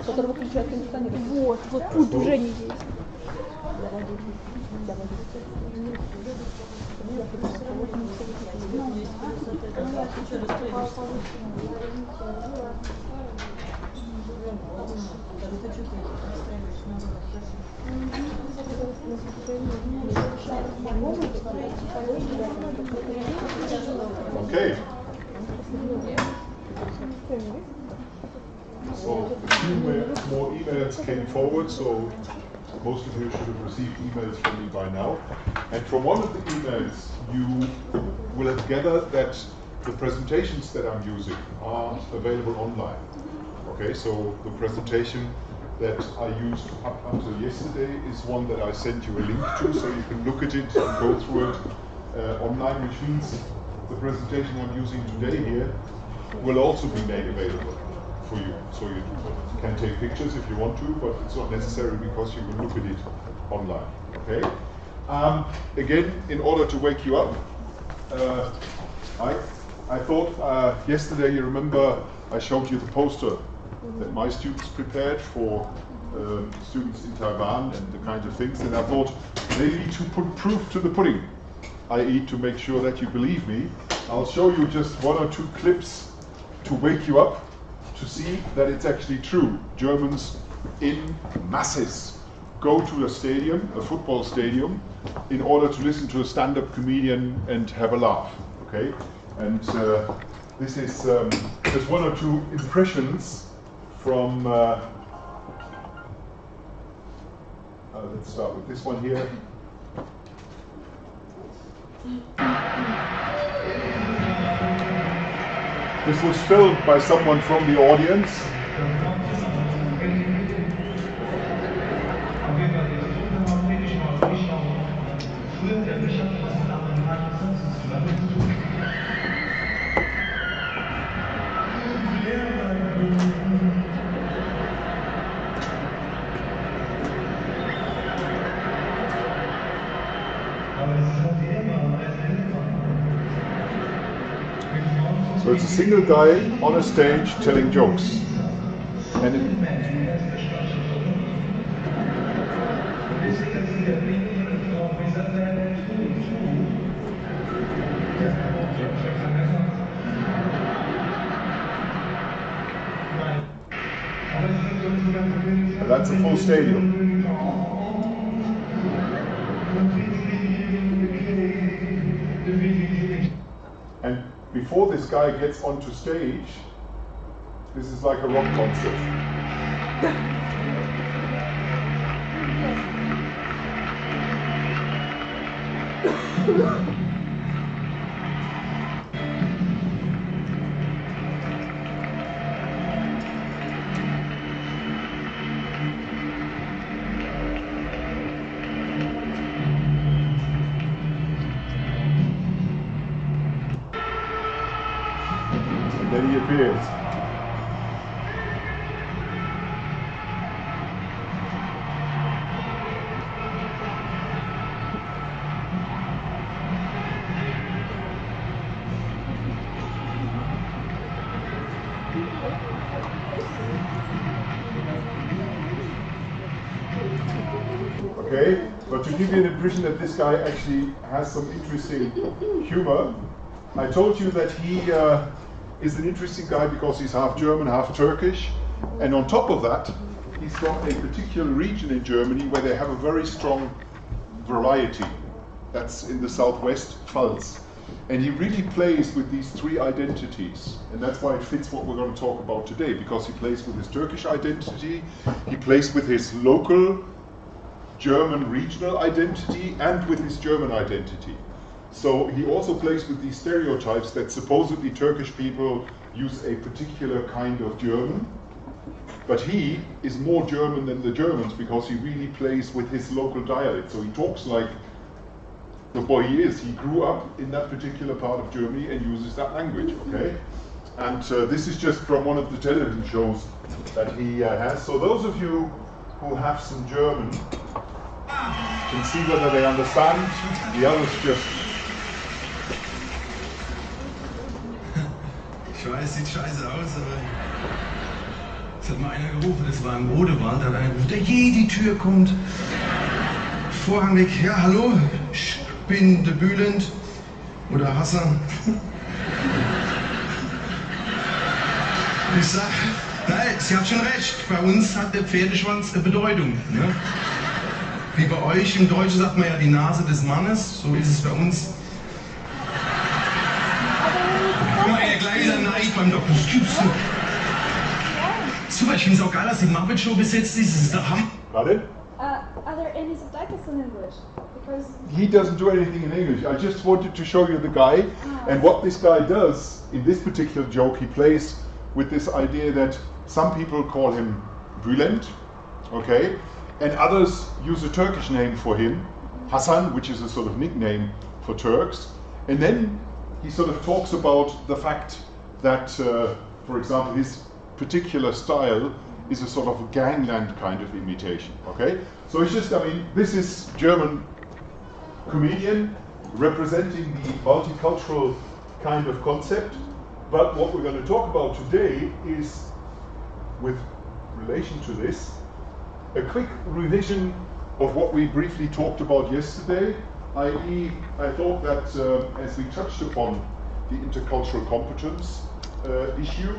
который выключает кондиционер. Вот пульт движения есть. Okay. So a few more emails came forward, so most of you should have received emails from me by now. And from one of the emails, you will have gathered that the presentations that I'm using are available online. Okay, so the presentation that I used up until yesterday is one that I sent you a link to, so you can look at it and go through it online, which means the presentation I'm using today here will also be made available for you. So you can take pictures if you want to, but it's not necessary because you can look at it online. Okay. Again, in order to wake you up, I thought yesterday, you remember, I showed you the poster that my students prepared for students in Taiwan and the kinds of things, and I thought maybe to put proof to the pudding, i.e. to make sure that you believe me, I'll show you just one or two clips to wake you up, to see that it's actually true. Germans in masses go to a stadium, a football stadium, in order to listen to a stand-up comedian and have a laugh. Okay, and this is just one or two impressions from. Let's start with this one here. This was filmed by someone from the audience. So it's a single guy on a stage telling jokes. And that's a full stadium. And before this guy gets onto stage, this is like a rock concert. Then he appears. Okay, but to give you an impression that this guy actually has some interesting humor, I told you that he is an interesting guy because he's half German, half Turkish, and on top of that, he's from a particular region in Germany where they have a very strong variety. That's in the southwest, Pfalz. And he really plays with these three identities, and that's why it fits what we're going to talk about today, because he plays with his Turkish identity, he plays with his local German regional identity, and with his German identity. So he also plays with these stereotypes that supposedly Turkish people use a particular kind of German, but he is more German than the Germans because he really plays with his local dialect. So he talks like the boy he is. He grew up in that particular part of Germany and uses that language, okay? And this is just from one of the television shows that he has. So those of you who have some German can see whether they understand. The others just... Ich weiß, sieht scheiße aus, aber Es hat mal einer gerufen, das war im Rodewald, da hat einer gerufen, der je die Tür kommt. Vorhang weg, ja hallo, ich bin der Bülent oder Hassan. Ich sag, nein, sie hat schon recht, bei uns hat der Pferdeschwanz eine Bedeutung. Ne? Wie bei euch im Deutschen sagt man ja die Nase des Mannes, so ist es bei uns. Guck mal, der gleiche Neid beim Doktor. Super, ich finde es auch geil, dass die Muppet Show besetzt ist. Das ist der Hammer. Pardon? Are there any subtitles in English? Because He doesn't do anything in English. I just wanted to show you the guy and what this guy does in this particular joke. He plays with this idea that some people call him Bülent, okay, and others use a Turkish name for him, Hasan, which is a sort of nickname for Turks. And then he sort of talks about the fact that, for example, his particular style is a sort of a gangland kind of imitation, okay? So it's just, I mean, this is German comedian representing the multicultural kind of concept. But what we're going to talk about today is, with relation to this, a quick revision of what we briefly talked about yesterday, i.e. I thought that as we touched upon the intercultural competence issue,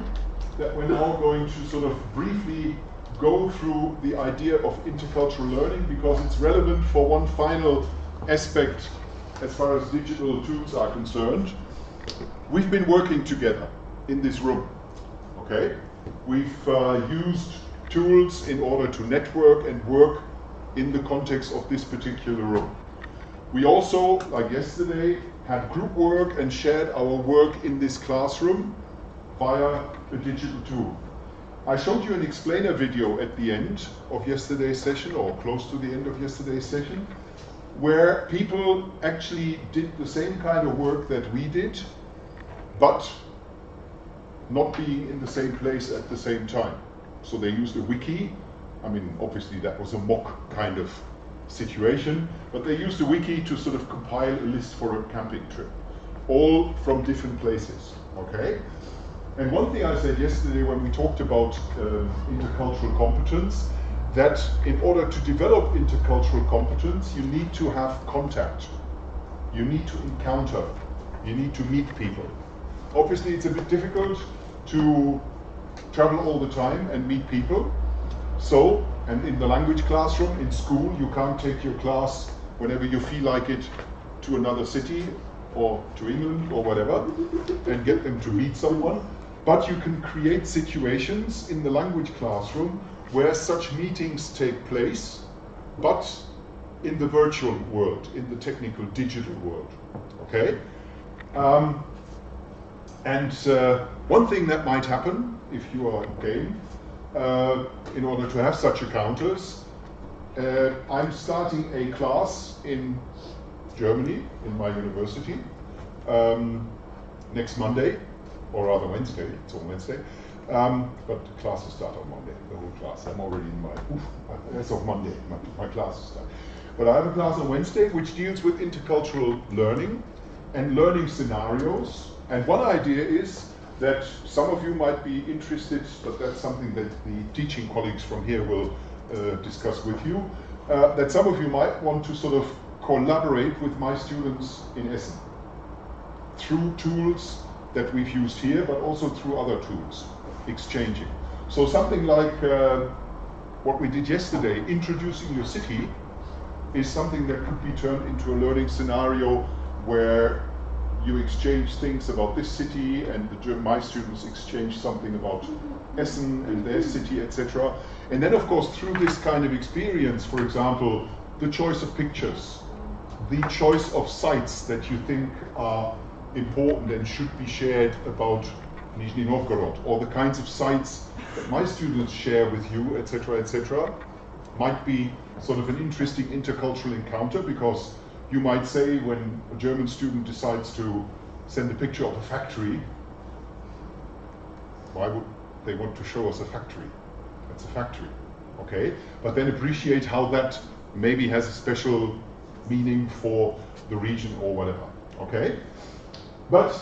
that we're now going to sort of briefly go through the idea of intercultural learning because it's relevant for one final aspect as far as digital tools are concerned. We've been working together in this room, okay? We've used tools in order to network and work in the context of this particular room. We also, like yesterday, had group work and shared our work in this classroom via a digital tool. I showed you an explainer video at the end of yesterday's session, or close to the end of yesterday's session, where people actually did the same kind of work that we did, but not being in the same place at the same time. So they used a wiki. I mean, obviously that was a mock kind of situation, but they used a wiki to sort of compile a list for a camping trip, all from different places, okay? And one thing I said yesterday when we talked about intercultural competence, that in order to develop intercultural competence, you need to have contact. You need to encounter. You need to meet people. Obviously, it's a bit difficult to travel all the time and meet people. So, and in the language classroom, in school, you can't take your class whenever you feel like it to another city or to England or whatever and get them to meet someone. But you can create situations in the language classroom where such meetings take place, but in the virtual world, in the technical digital world, okay? One thing that might happen if you are game, in order to have such encounters, I'm starting a class in Germany, in my university, next Monday, or rather Wednesday, it's on Wednesday, but the classes start on Monday, the whole class. I'm already in my, as of Monday, my classes start. But I have a class on Wednesday which deals with intercultural learning and learning scenarios. And one idea is that some of you might be interested, but that's something that the teaching colleagues from here will discuss with you, that some of you might want to sort of collaborate with my students in Essen through tools that we've used here, but also through other tools, exchanging. So something like what we did yesterday, introducing your city, is something that could be turned into a learning scenario where you exchange things about this city and my students exchange something about Essen and their city, etc. And then of course through this kind of experience, for example, the choice of pictures, the choice of sites that you think are important and should be shared about Nizhny Novgorod, or the kinds of sites that my students share with you, etc., might be sort of an interesting intercultural encounter, because you might say when a German student decides to send a picture of a factory, why would they want to show us a factory? It's a factory, okay? But then appreciate how that maybe has a special meaning for the region or whatever, okay? But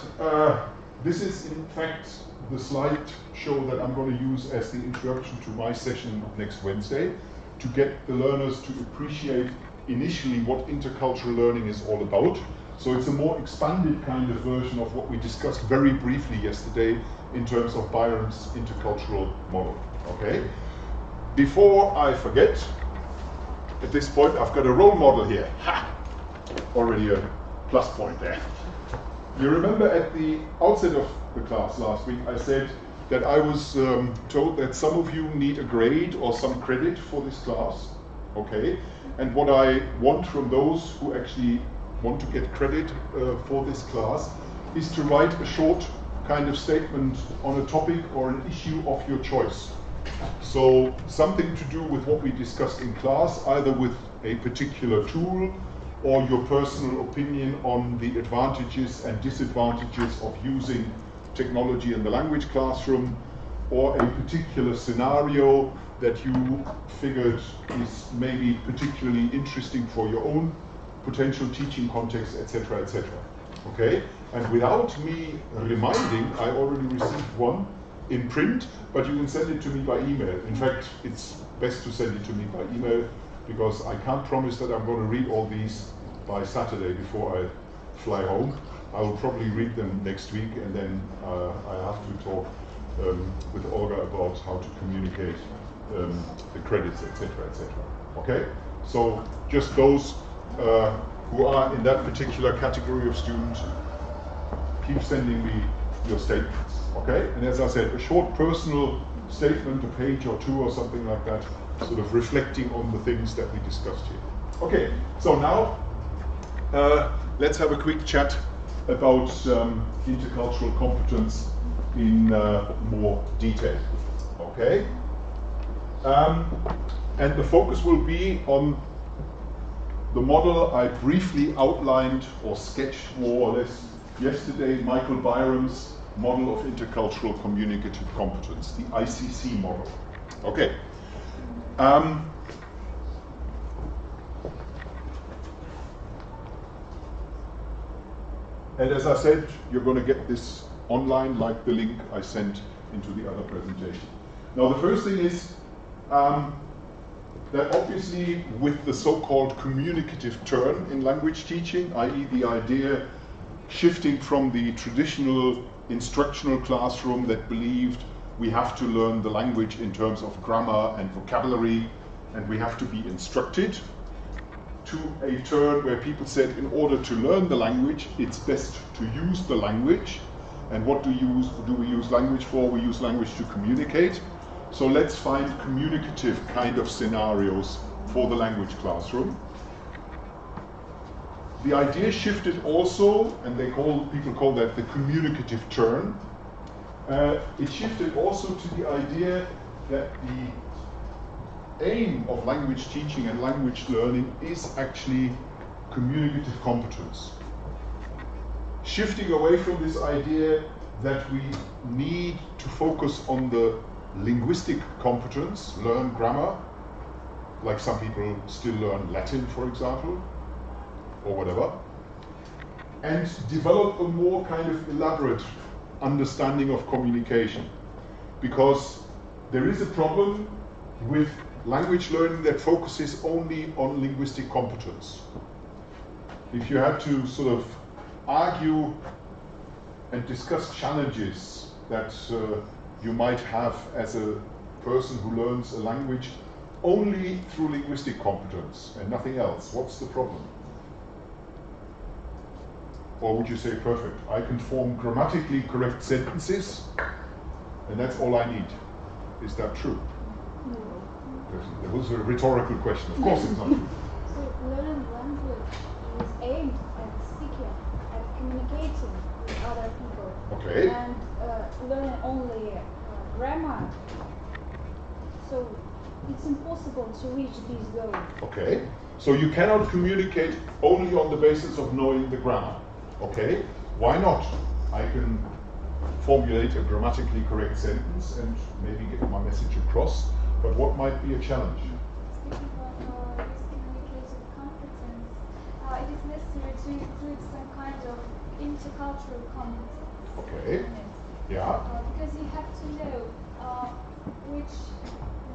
This is in fact the slide show that I'm going to use as the introduction to my session next Wednesday, to get the learners to appreciate initially what intercultural learning is all about. So it's a more expanded kind of version of what we discussed very briefly yesterday in terms of Byram's intercultural model. Okay? Before I forget, at this point I've got a role model here. Ha! Already a plus point there. You remember at the outset of the class last week I said that I was told that some of you need a grade or some credit for this class. Okay? And what I want from those who actually want to get credit for this class is to write a short kind of statement on a topic or an issue of your choice. So something to do with what we discussed in class, either with a particular tool or your personal opinion on the advantages and disadvantages of using technology in the language classroom, or a particular scenario that you figured is maybe particularly interesting for your own potential teaching context, etc., etc. Okay? And without me reminding, I already received one in print, but you can send it to me by email. In fact, it's best to send it to me by email, because I can't promise that I'm going to read all these by Saturday before I fly home. I will probably read them next week, and then I have to talk with Olga about how to communicate the credits, etc., etc. Okay? So just those who are in that particular category of student, keep sending me your statements. Okay? And as I said, a short personal statement, a page or two or something like that, sort of reflecting on the things that we discussed here. Okay, so now let's have a quick chat about intercultural competence in more detail. Okay? And the focus will be on the model I briefly outlined or sketched more or less yesterday, Michael Byram's model of intercultural communicative competence, the ICC model. Okay. And as I said, you're going to get this online, like the link I sent into the other presentation. Now, the first thing is that obviously with the so-called communicative turn in language teaching, i.e. the idea shifting from the traditional instructional classroom that believed we have to learn the language in terms of grammar and vocabulary, and we have to be instructed, to a turn where people said in order to learn the language, it's best to use the language. And what do we use language for? We use language to communicate. So let's find communicative kind of scenarios for the language classroom. The idea shifted also, and people call that the communicative turn. It shifted also to the idea that the aim of language teaching and language learning is actually communicative competence. Shifting away from this idea that we need to focus on the linguistic competence, learn grammar, like some people still learn Latin, for example, or whatever, and develop a more kind of elaborate understanding of communication. Because there is a problem with language learning that focuses only on linguistic competence. If you had to sort of argue and discuss challenges that you might have as a person who learns a language only through linguistic competence and nothing else, what's the problem? Or would you say, perfect, I can form grammatically correct sentences and that's all I need? Is that true? No. That was a rhetorical question. Of course it's not true. So learning language is aimed at speaking and communicating with other people. Okay. And learning only grammar, so it's impossible to reach these goals. Okay. So you cannot communicate only on the basis of knowing the grammar. Okay. Why not? I can formulate a grammatically correct sentence and maybe get my message across, but what might be a challenge? Speaking of this communicative competence, it is necessary to include some kind of intercultural competence. Okay. Yeah. Because you have to know which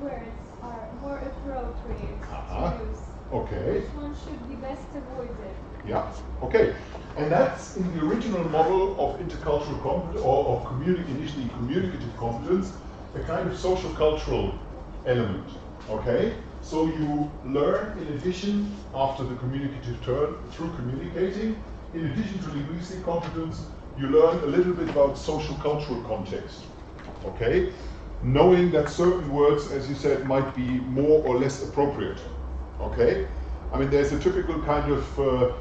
words are more appropriate to use. Okay. Which one should be best avoided. Yeah. Okay. And that's in the original model of intercultural competence, or of initially communicative competence, a kind of social cultural element. Okay. So you learn, in addition, after the communicative turn, through communicating, in addition to linguistic competence, you learn a little bit about social cultural context. Okay? Knowing that certain words, as you said, might be more or less appropriate. Okay? I mean, there's a typical kind of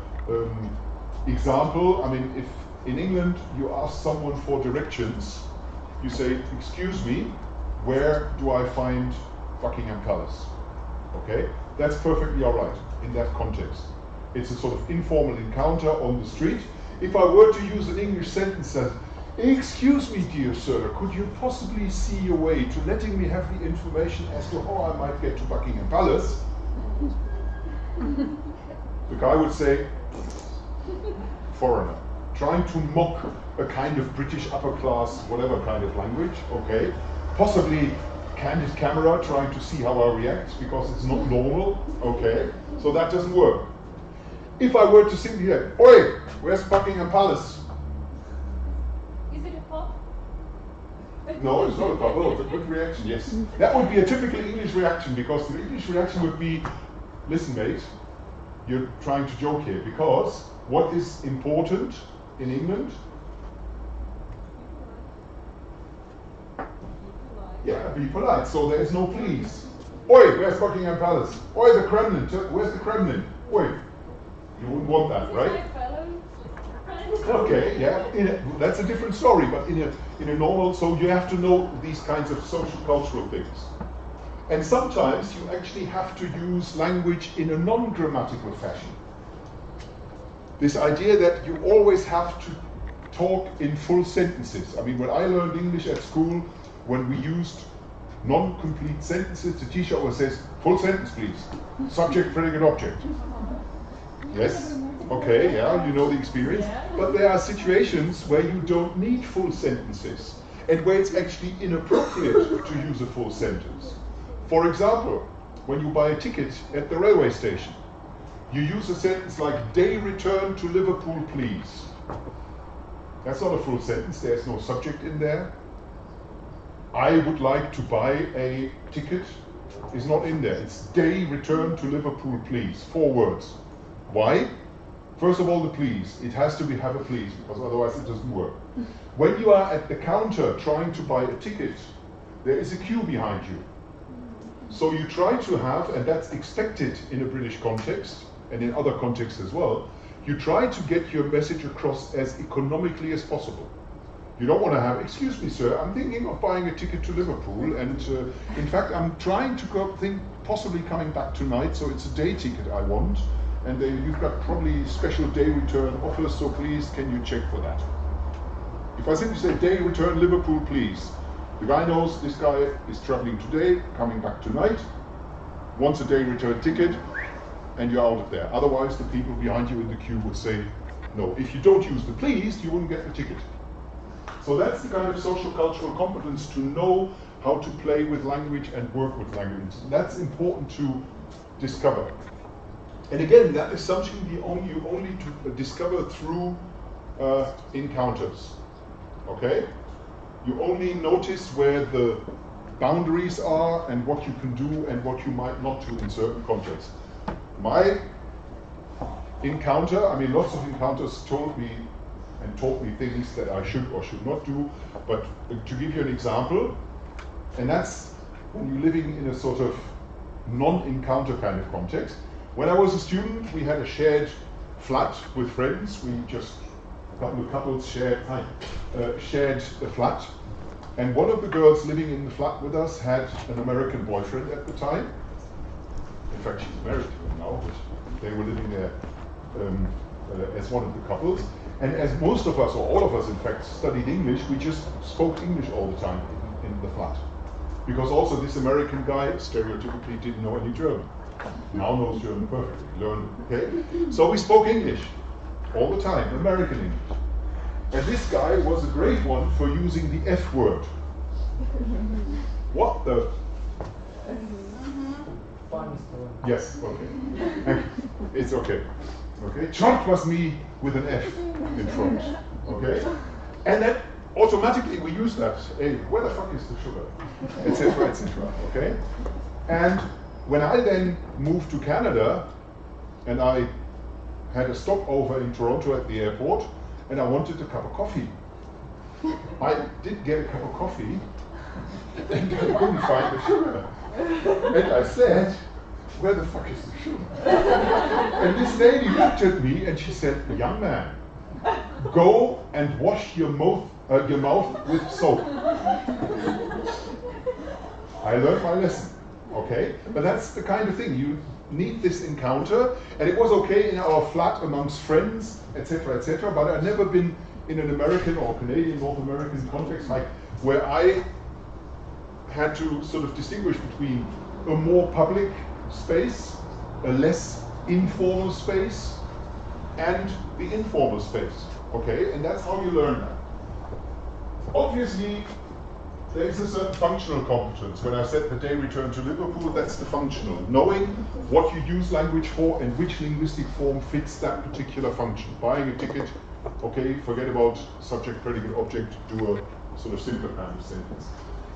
example. I mean, if in England you ask someone for directions, you say, "Excuse me, where do I find Buckingham Palace?" Okay? That's perfectly all right in that context. It's a sort of informal encounter on the street. If I were to use an English sentence that, "Excuse me, dear sir, could you possibly see your way to letting me have the information as to how I might get to Buckingham Palace?" The guy would say, "Foreigner," trying to mock a kind of British upper class, whatever kind of language, okay? Possibly candid camera, trying to see how I react because it's not normal, okay? So that doesn't work. If I were to simply say, "Oi, where's Buckingham Palace?" Is it a pub? No, it's not a pub. Oh, it's a good reaction, yes. That would be a typical English reaction, because the English reaction would be, "Listen, mate, you're trying to joke here," because what is important in England? Yeah, be polite. So there is no please. "Oi, where's Buckingham Palace?" "Oi, the Kremlin. Where's the Kremlin?" "Oi." You wouldn't want that, right? Okay, yeah, that's a different story, but in a normal, so you have to know these kinds of social cultural things. And sometimes you actually have to use language in a non-grammatical fashion. This idea that you always have to talk in full sentences. I mean, when I learned English at school, when we used non-complete sentences, the teacher always says, "Full sentence, please. Subject, predicate, object." Yes? Okay, yeah, you know the experience. But there are situations where you don't need full sentences, and where it's actually inappropriate to use a full sentence. For example, when you buy a ticket at the railway station, you use a sentence like, "Day return to Liverpool, please." That's not a full sentence, there's no subject in there. "I would like to buy a ticket" is not in there. It's "Day return to Liverpool, please." 4 words. Why? First of all, the please. It has to have a please, because otherwise it doesn't work. When you are at the counter trying to buy a ticket, there is a queue behind you. So you try to have, and that's expected in a British context, and in other contexts as well, you try to get your message across as economically as possible. You don't want to have, "Excuse me, sir, I'm thinking of buying a ticket to Liverpool, and in fact, I'm trying to think possibly coming back tonight, so it's a day ticket I want. And you've got probably special day return offers, so please can you check for that?" If I simply say "Day return Liverpool, please," the guy knows this guy is traveling today, coming back tonight, wants a day return ticket, and you're out of there. Otherwise, the people behind you in the queue would say no. If you don't use the please, you wouldn't get the ticket. So that's the kind of social cultural competence, to know how to play with language and work with language. And that's important to discover. And again, that is something you only to discover through encounters. Okay? You only notice where the boundaries are and what you can do and what you might not do in certain contexts. My encounter, I mean, lots of encounters told me and taught me things that I should or should not do. But to give you an example, and that's when you're living in a sort of non-encounter kind of context. When I was a student, we had a shared flat with friends. We just, a couple of couples shared a flat. And one of the girls living in the flat with us had an American boyfriend at the time. In fact, she's married to him now, but they were living there as one of the couples. And as most of us, or all of us in fact, studied English, we just spoke English all the time in the flat. Because also this American guy stereotypically didn't know any German. Now knows German perfectly, learned, okay? So we spoke English all the time, American English. And this guy was a great one for using the F word. What the? Funny story. Yes, okay. It's okay. Okay, chart was me with an F in front. Okay, and then automatically we use that. Hey, where the fuck is the sugar? Etc. Etc. Okay, and when I then moved to Canada, and I had a stopover in Toronto at the airport, and I wanted a cup of coffee. I did get a cup of coffee, and I couldn't find the sugar. And I said, where the fuck is the sugar? And this lady looked at me and she said, young man, go and wash your mouth with soap. I learned my lesson, okay? But that's the kind of thing, you need this encounter, and it was okay in our flat amongst friends, etc., etc., but I've never been in an American or Canadian, North American context like where I had to sort of distinguish between a more public space, a less informal space, and the informal space, okay? And that's how you learn that. Obviously, there is a certain functional competence. When I said the day return to Liverpool, that's the functional. Knowing what you use language for and which linguistic form fits that particular function. Buying a ticket, okay, forget about subject, predicate, object, do a sort of simpler kind of sentence.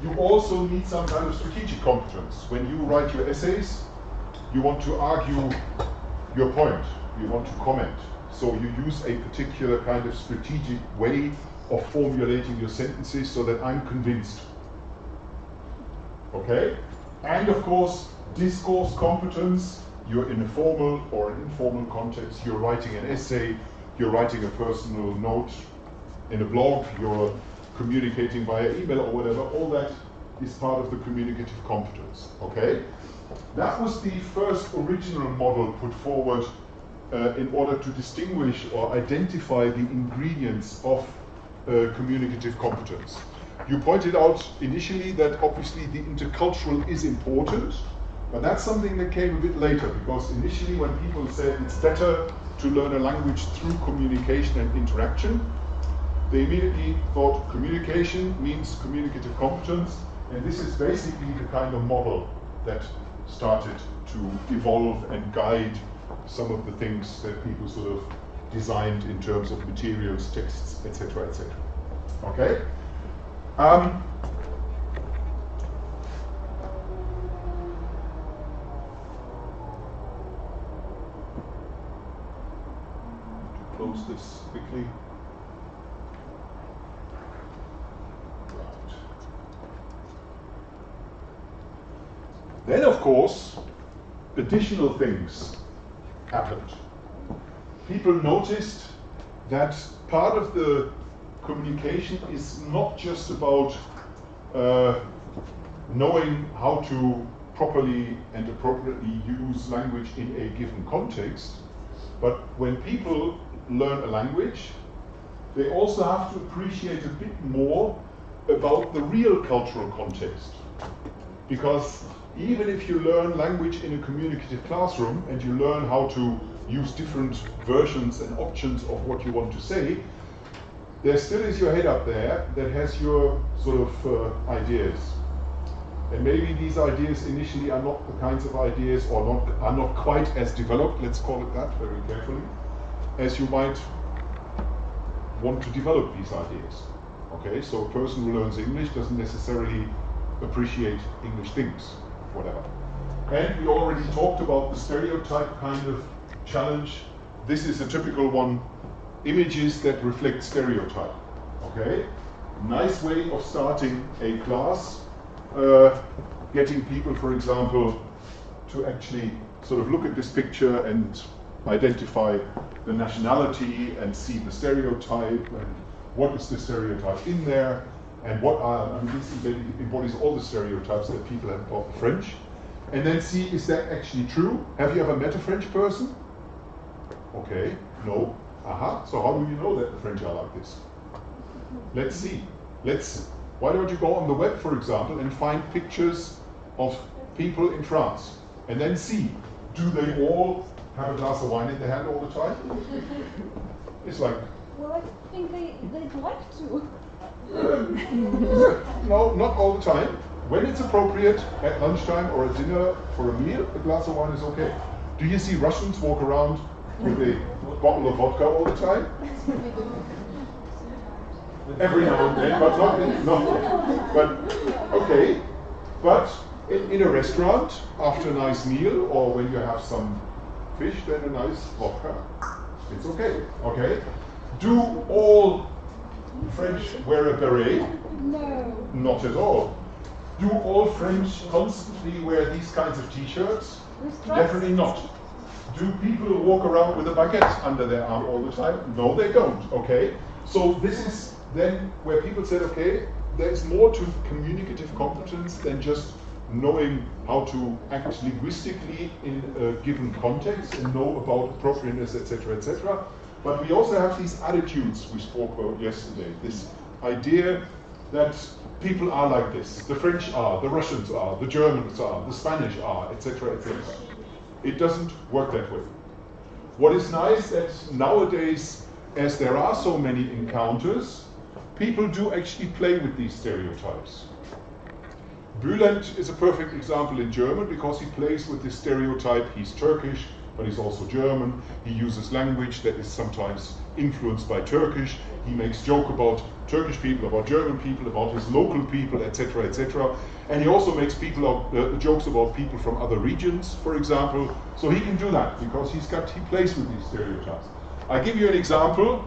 You also need some kind of strategic competence. When you write your essays, you want to argue your point, you want to comment. So you use a particular kind of strategic way of formulating your sentences so that I'm convinced. Okay? And of course, discourse competence, you're in a formal or an informal context, you're writing an essay, you're writing a personal note in a blog, you're communicating via email or whatever, all that is part of the communicative competence, okay? That was the first original model put forward in order to distinguish or identify the ingredients of communicative competence. You pointed out initially that obviously the intercultural is important, but that's something that came a bit later, because initially when people said it's better to learn a language through communication and interaction, they immediately thought communication means communicative competence, and this is basically the kind of model that started to evolve and guide some of the things that people sort of designed in terms of materials, texts, etc., etc. Okay? To close this quickly. Right. Then, of course, additional things happened. People noticed that part of the communication is not just about knowing how to properly and appropriately use language in a given context, but when people learn a language, they also have to appreciate a bit more about the real cultural context. Because even if you learn language in a communicative classroom and you learn how to use different versions and options of what you want to say, there still is your head up there that has your sort of ideas. And maybe these ideas initially are not the kinds of ideas, or are not quite as developed, let's call it that very carefully, as you might want to develop these ideas. Okay, so a person who learns English doesn't necessarily appreciate English things, whatever. And we already talked about the stereotype kind of challenge. This is a typical one. Images that reflect stereotype. Okay? Nice way of starting a class. Getting people, for example, to actually sort of look at this picture and identify the nationality and see the stereotype and what is the stereotype in there and what are, I mean, this embodies all the stereotypes that people have about the French. And then see, is that actually true? Have you ever met a French person? Okay, no. Aha, so how do you know that the French are like this? Let's see. Why don't you go on the web, for example, and find pictures of people in France, and then see, do they all have a glass of wine in their hand all the time? It's like Well, I think they'd like to. No, not all the time. When it's appropriate, at lunchtime or at dinner for a meal, a glass of wine is okay. Do you see Russians walk around with a bottle of vodka all the time? Every now and then, but not. But okay. But in a restaurant, after a nice meal, or when you have some fish, then a nice vodka, it's okay. Okay. Do all French wear a beret? No. Not at all. Do all French constantly wear these kinds of t-shirts? Definitely not. Do people walk around with a baguette under their arm all the time? No, they don't, okay? So this is then where people said, okay, there's more to communicative competence than just knowing how to act linguistically in a given context and know about appropriateness, etc., etc. But we also have these attitudes we spoke about yesterday, this idea that people are like this. The French are, the Russians are, the Germans are, the Spanish are, etc., etc. It doesn't work that way. What is nice that nowadays, as there are so many encounters, people do actually play with these stereotypes. Bülent is a perfect example in German because he plays with this stereotype. He's Turkish, but he's also German. He uses language that is sometimes influenced by Turkish. He makes joke about Turkish people, about German people, about his local people, etc., etc. And he also makes jokes about people from other regions, for example. So he can do that because he plays with these stereotypes. I give you an example.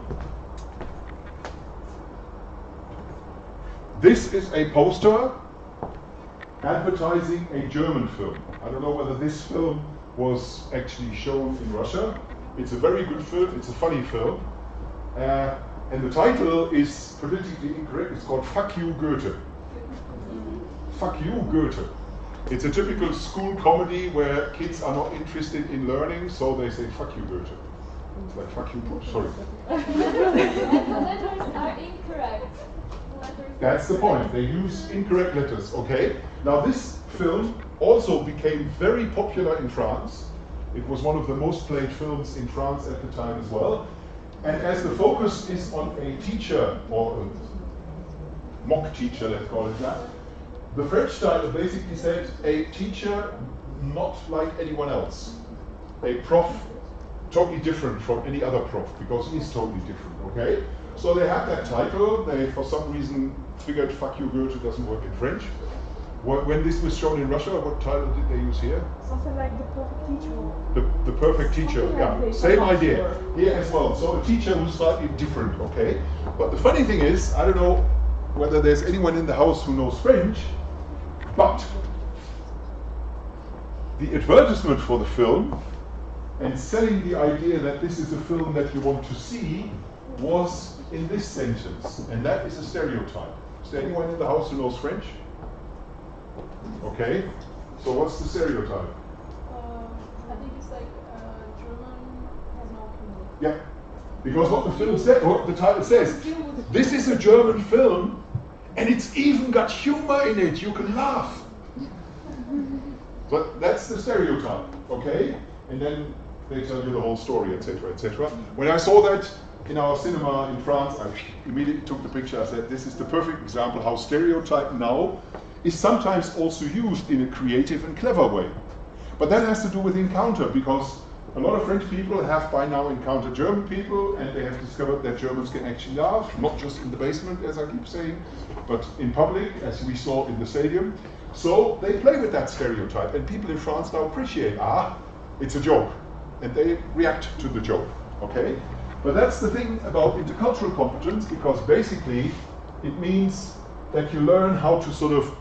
This is a poster advertising a German film. I don't know whether this film was actually shown in Russia. It's a very good film, it's a funny film. And the title is politically incorrect, it's called Fuck You Goethe. Fuck You Goethe. It's a typical school comedy where kids are not interested in learning, so they say fuck you Goethe. It's like fuck you, sorry. And the letters are incorrect. That's the point. They use incorrect letters, okay? Now this film also became very popular in France. It was one of the most played films in France at the time as well. And as the focus is on a teacher, or a mock teacher, let's call it that, the French title basically said a teacher not like anyone else. A prof totally different from any other prof, because he's totally different, okay? So they had that title. They, for some reason, figured fuck you Goethe doesn't work in French. When this was shown in Russia, what title did they use here? Something like the perfect teacher. The perfect teacher, yeah, same idea here as well. So a teacher who's slightly different, okay? But the funny thing is, I don't know whether there's anyone in the house who knows French, but the advertisement for the film and selling the idea that this is a film that you want to see was in this sentence, and that is a stereotype. Is there anyone in the house who knows French? Okay, so what's the stereotype? I think it's like German has no humor. Yeah, because what the film said, what the title says, this is a German film, and it's even got humor in it. You can laugh. But that's the stereotype, okay? And then they tell you the whole story, etc., etc. When I saw that in our cinema in France, I immediately took the picture. I said, this is the perfect example how stereotype now is sometimes also used in a creative and clever way. But that has to do with encounter, because a lot of French people have by now encountered German people, and they have discovered that Germans can actually laugh, not just in the basement, as I keep saying, but in public, as we saw in the stadium. So they play with that stereotype, and people in France now appreciate, it's a joke, and they react to the joke, okay? But that's the thing about intercultural competence, because basically it means that you learn how to sort of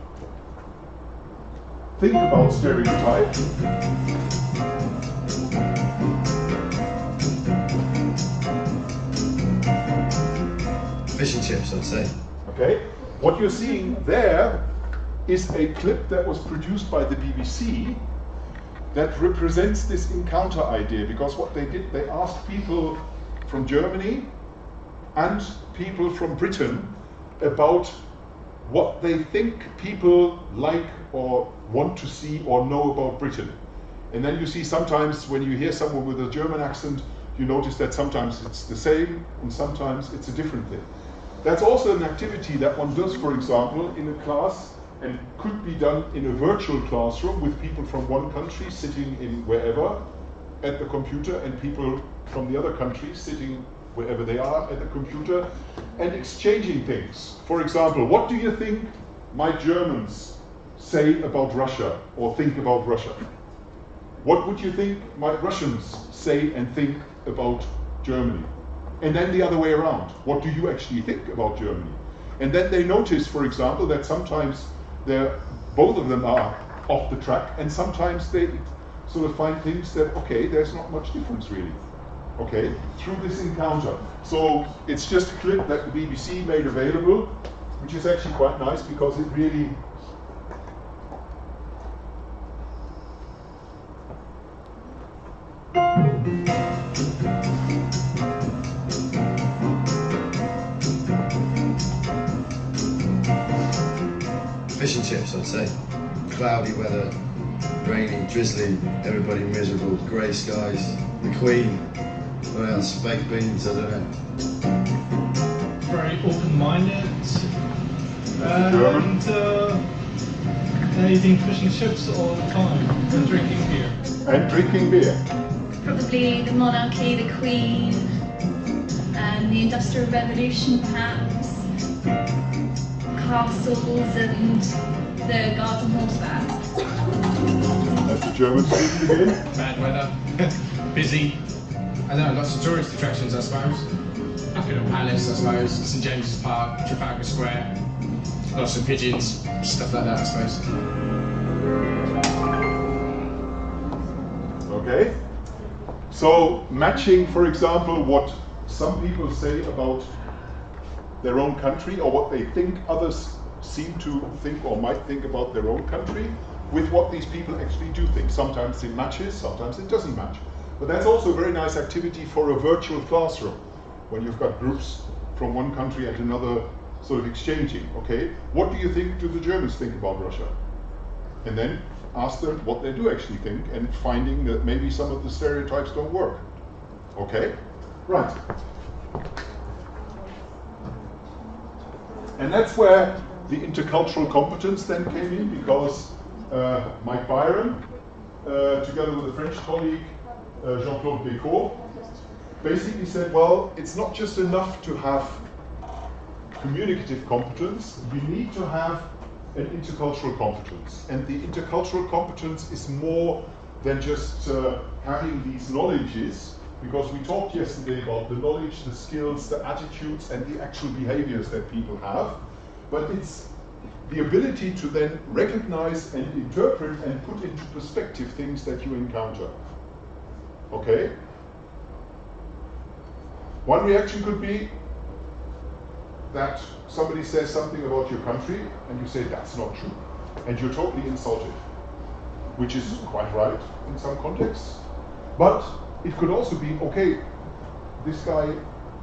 think about stereotypes. Fish and chips, I'd say. Okay, what you're seeing there is a clip that was produced by the BBC that represents this encounter idea, because what they did, they asked people from Germany and people from Britain about what they think people like or want to see or know about Britain. And then you see sometimes when you hear someone with a German accent you notice that sometimes it's the same and sometimes it's a different thing. That's also an activity that one does, for example, in a class, and could be done in a virtual classroom with people from one country sitting in wherever at the computer, and people from the other country sitting wherever they are at the computer, and exchanging things. For example, what do you think my Germans say about Russia or think about Russia? What would you think my Russians say and think about Germany? And then the other way around. What do you actually think about Germany? And then they notice, for example, that sometimes both of them are off the track, and sometimes they sort of find things that, okay, there's not much difference really. Okay, through this encounter. So it's just a clip that the BBC made available, which is actually quite nice because it really fish and chips, I'd say. Cloudy weather, rainy, drizzly, everybody miserable, grey skies, the Queen, what else, baked beans, I don't know. Very open-minded, and eating fish and chips all the time, and drinking beer. And drinking beer. Probably the monarchy, the Queen, and the Industrial Revolution perhaps, castles and the guards on horseback. That's the German speaking again. Bad weather, busy. I don't know, lots of tourist attractions I suppose. Buckingham Palace I suppose, St James's Park, Trafalgar Square, lots of pigeons, stuff like that I suppose. Okay, so matching, for example, what some people say about their own country, or what they think others seem to think or might think about their own country, with what these people actually do think. Sometimes it matches, sometimes it doesn't match. But that's also a very nice activity for a virtual classroom, when you've got groups from one country and another sort of exchanging, okay? What do you think, do the Germans think about Russia? And then ask them what they do actually think, and finding that maybe some of the stereotypes don't work. Okay? Right. And that's where the intercultural competence then came in, because Mike Byron, together with a French colleague, Jean-Claude Decaux, basically said, well, it's not just enough to have communicative competence, we need to have an intercultural competence. And the intercultural competence is more than just having these knowledges, because we talked yesterday about the knowledge, the skills, the attitudes, and the actual behaviors that people have. But it's the ability to then recognize and interpret and put into perspective things that you encounter. Okay? One reaction could be that somebody says something about your country and you say that's not true, and you're totally insulted, which is quite right in some contexts. But it could also be, okay, this guy,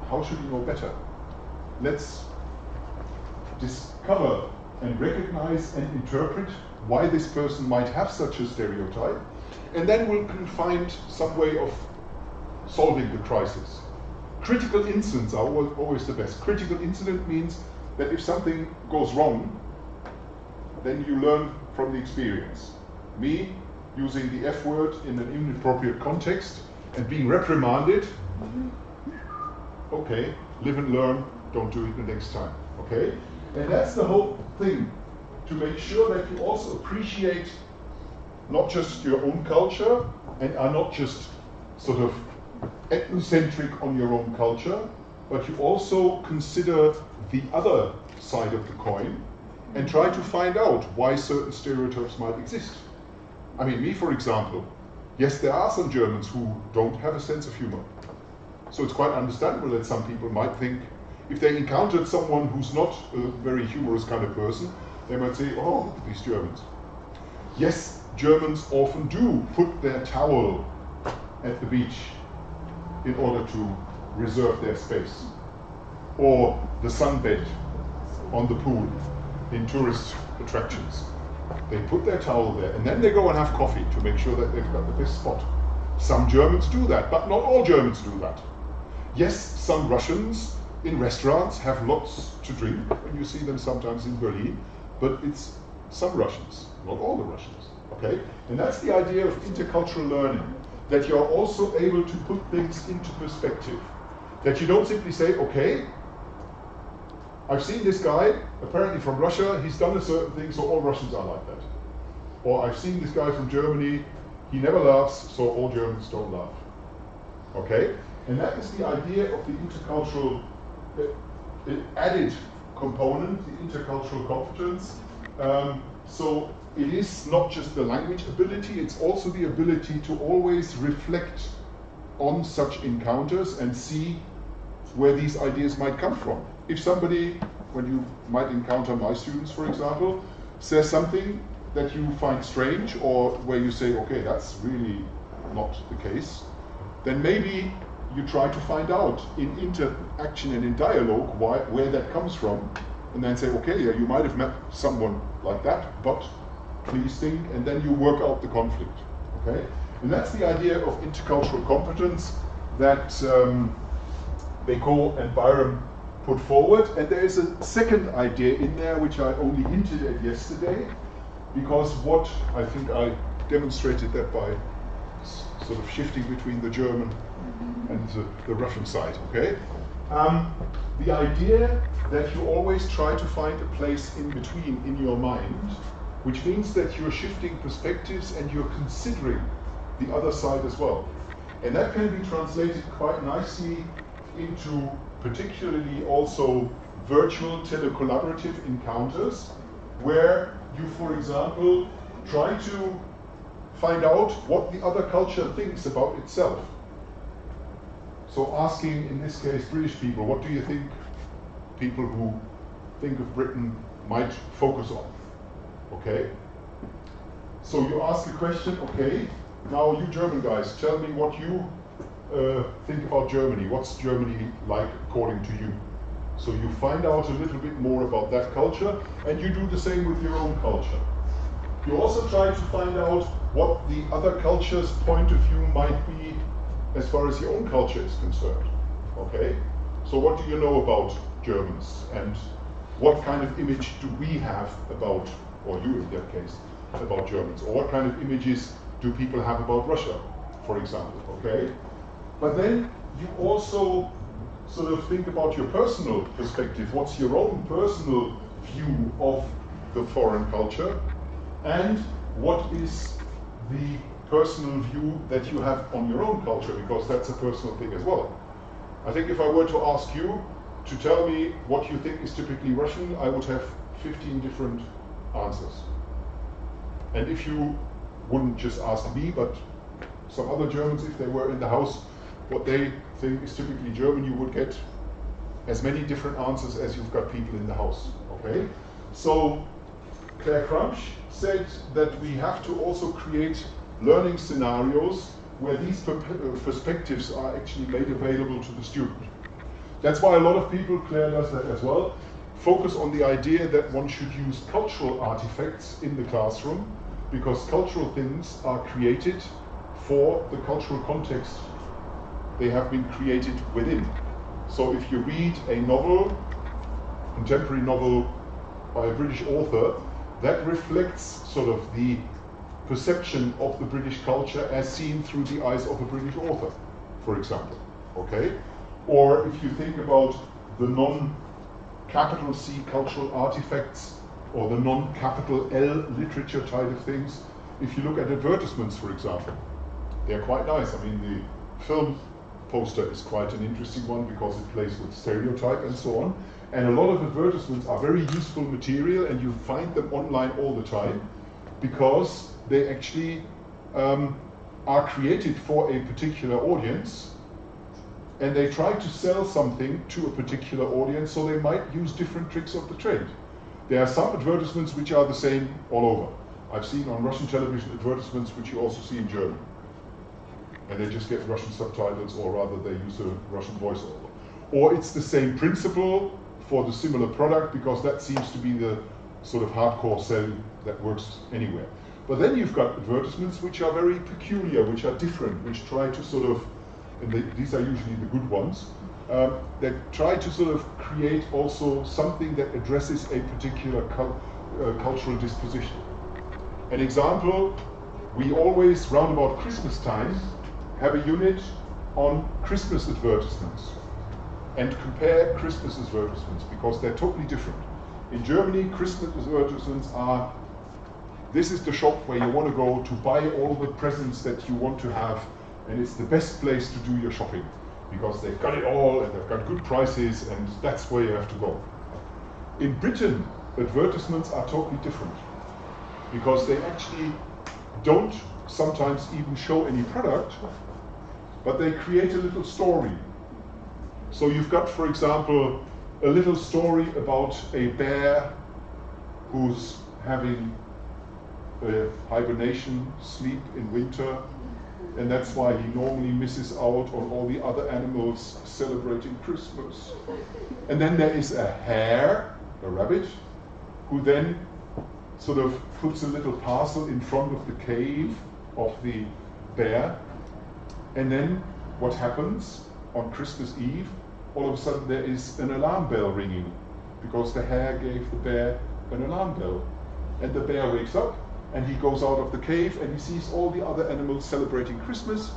how should he know better? Let's discover and recognize and interpret why this person might have such a stereotype, and then we can find some way of solving the crisis. Critical incidents are always the best. Critical incident means that if something goes wrong, then you learn from the experience. Me using the F word in an inappropriate context and being reprimanded, okay, live and learn, don't do it the next time, okay? And that's the whole thing, to make sure that you also appreciate not just your own culture and are not just sort of ethnocentric on your own culture, but you also consider the other side of the coin and try to find out why certain stereotypes might exist. I mean, me, for example, yes, there are some Germans who don't have a sense of humor. So it's quite understandable that some people might think, if they encountered someone who's not a very humorous kind of person, they might say, oh, these Germans. Yes, Germans often do put their towel at the beach in order to reserve their space. Or the sunbed on the pool in tourist attractions. They put their towel there and then they go and have coffee to make sure that they've got the best spot. Some Germans do that, but not all Germans do that. Yes, some Russians in restaurants have lots to drink, and you see them sometimes in Berlin, but it's some Russians, not all the Russians, okay? And that's the idea of intercultural learning, that you're also able to put things into perspective. That you don't simply say, okay, I've seen this guy, apparently from Russia, he's done a certain thing, so all Russians are like that. Or I've seen this guy from Germany, he never laughs, so all Germans don't laugh. Okay? And that is the idea of the intercultural added component, the intercultural competence. So it is not just the language ability, it's also the ability to always reflect on such encounters and see where these ideas might come from. If somebody, when you might encounter my students, for example, says something that you find strange, or where you say, okay, that's really not the case, then maybe you try to find out in interaction and in dialogue where that comes from, and then say, okay, yeah, you might have met someone like that, but please think, and then you work out the conflict, okay? And that's the idea of intercultural competence that Beko and Byram put forward. And there is a second idea in there which I only hinted at yesterday, because what I think I demonstrated that by sort of shifting between the German and the Russian side, okay? The idea that you always try to find a place in between in your mind, which means that you're shifting perspectives and you're considering the other side as well. And that can be translated quite nicely into particularly also virtual telecollaborative encounters, where you, for example, try to find out what the other culture thinks about itself. So asking, in this case, British people, what do you think people who think of Britain might focus on? Okay? So you ask a question, okay, now you German guys, tell me what you think about Germany. What's Germany like according to you? So you find out a little bit more about that culture, and you do the same with your own culture. You also try to find out what the other culture's point of view might be as far as your own culture is concerned. Okay? So what do you know about Germans, and what kind of image do we have about, or you in that case, about Germans, or what kind of images do people have about Russia, for example, okay? But then you also sort of think about your personal perspective. What's your own personal view of the foreign culture, and what is the personal view that you have on your own culture, because that's a personal thing as well. I think if I were to ask you to tell me what you think is typically Russian, I would have 15 different answers. And if you wouldn't just ask me, but some other Germans, if they were in the house, what they think is typically German, you would get as many different answers as you've got people in the house, okay? So Claire Crunch said that we have to also create learning scenarios where these perspectives are actually made available to the student. That's why a lot of people, Claire does that as well, focus on the idea that one should use cultural artifacts in the classroom, because cultural things are created for the cultural context they have been created within. So if you read a novel, contemporary novel by a British author, that reflects sort of the perception of the British culture as seen through the eyes of a British author, for example, okay? Or if you think about the non-capital C cultural artifacts, or the non-capital L literature type of things, if you look at advertisements, for example, they're quite nice. I mean, the film poster is quite an interesting one because it plays with stereotype and so on. And a lot of advertisements are very useful material, and you find them online all the time because they actually are created for a particular audience, and they try to sell something to a particular audience, so they might use different tricks of the trade. There are some advertisements which are the same all over. I've seen on Russian television advertisements which you also see in German. And they just get Russian subtitles, or rather they use a Russian voiceover. Or it's the same principle for the similar product, because that seems to be the sort of hardcore sell that works anywhere. But then you've got advertisements which are very peculiar, which are different, which try to sort of, and these are usually the good ones, that try to sort of create also something that addresses a particular cultural disposition. An example, we always, round about Christmas time, have a unit on Christmas advertisements and compare Christmas advertisements because they're totally different. In Germany, Christmas advertisements are, this is the shop where you want to go to buy all the presents that you want to have, and it's the best place to do your shopping because they've got it all and they've got good prices, and that's where you have to go. In Britain, advertisements are totally different because they actually don't sometimes even show any product, but they create a little story. So you've got, for example, a little story about a bear who's having a hibernation sleep in winter, and that's why he normally misses out on all the other animals celebrating Christmas. And then there is a hare, a rabbit, who then sort of puts a little parcel in front of the cave of the bear, and then what happens on Christmas Eve? All of a sudden there is an alarm bell ringing because the hare gave the bear an alarm bell, and the bear wakes up and he goes out of the cave and he sees all the other animals celebrating Christmas,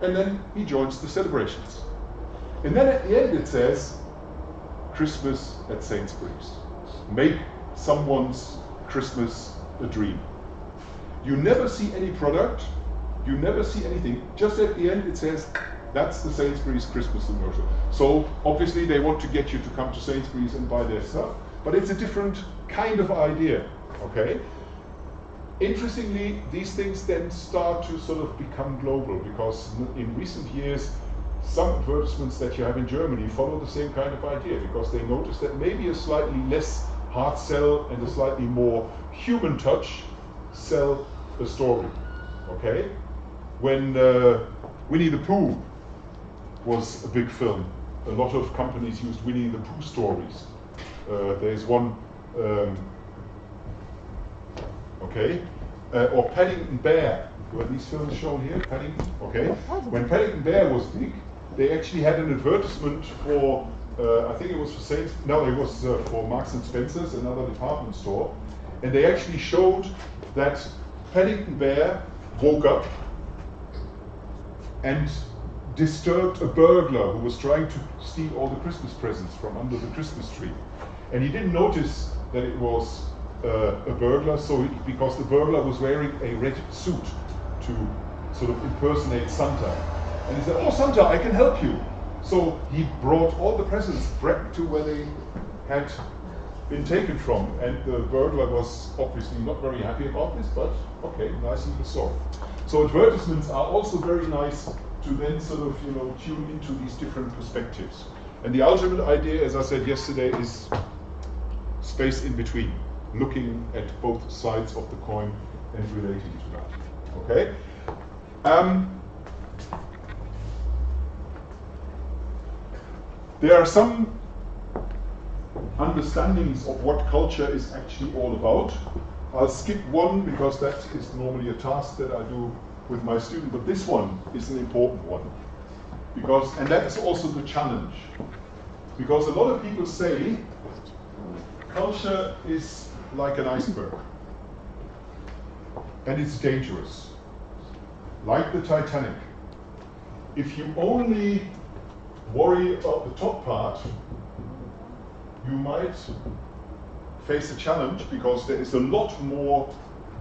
and then he joins the celebrations. And then at the end it says, Christmas at Sainsbury's. Make someone's Christmas a dream. You never see any product, you never see anything. Just at the end it says, that's the Sainsbury's Christmas commercial. So obviously they want to get you to come to Sainsbury's and buy their stuff, but it's a different kind of idea, okay? Interestingly, these things then start to sort of become global because in recent years, some advertisements that you have in Germany follow the same kind of idea because they notice that maybe a slightly less hard sell and a slightly more human touch sell a story, okay? When Winnie the Pooh was a big film, a lot of companies used Winnie the Pooh stories. There's one, or Paddington Bear. Were these films shown here? Paddington, okay. When Paddington Bear was big, they actually had an advertisement for, I think it was for it was for Marks and Spencer's, another department store, and they actually showed that Paddington Bear woke up and disturbed a burglar who was trying to steal all the Christmas presents from under the Christmas tree. And he didn't notice that it was a burglar, because the burglar was wearing a red suit to sort of impersonate Santa. And he said, "Oh, Santa, I can help you." So he brought all the presents back to where they had been taken from. And the burglar was obviously not very happy about this, but okay, nice little story. So advertisements are also very nice to then sort of, tune into these different perspectives. And the ultimate idea, as I said yesterday, is space in between, looking at both sides of the coin and relating to that, okay? There are some understandings of what culture is actually all about. I'll skip one because that is normally a task that I do with my student, but this one is an important one. And that is also the challenge. Because a lot of people say culture is like an iceberg. And it's dangerous. Like the Titanic. If you only worry about the top part, you might face a challenge because there is a lot more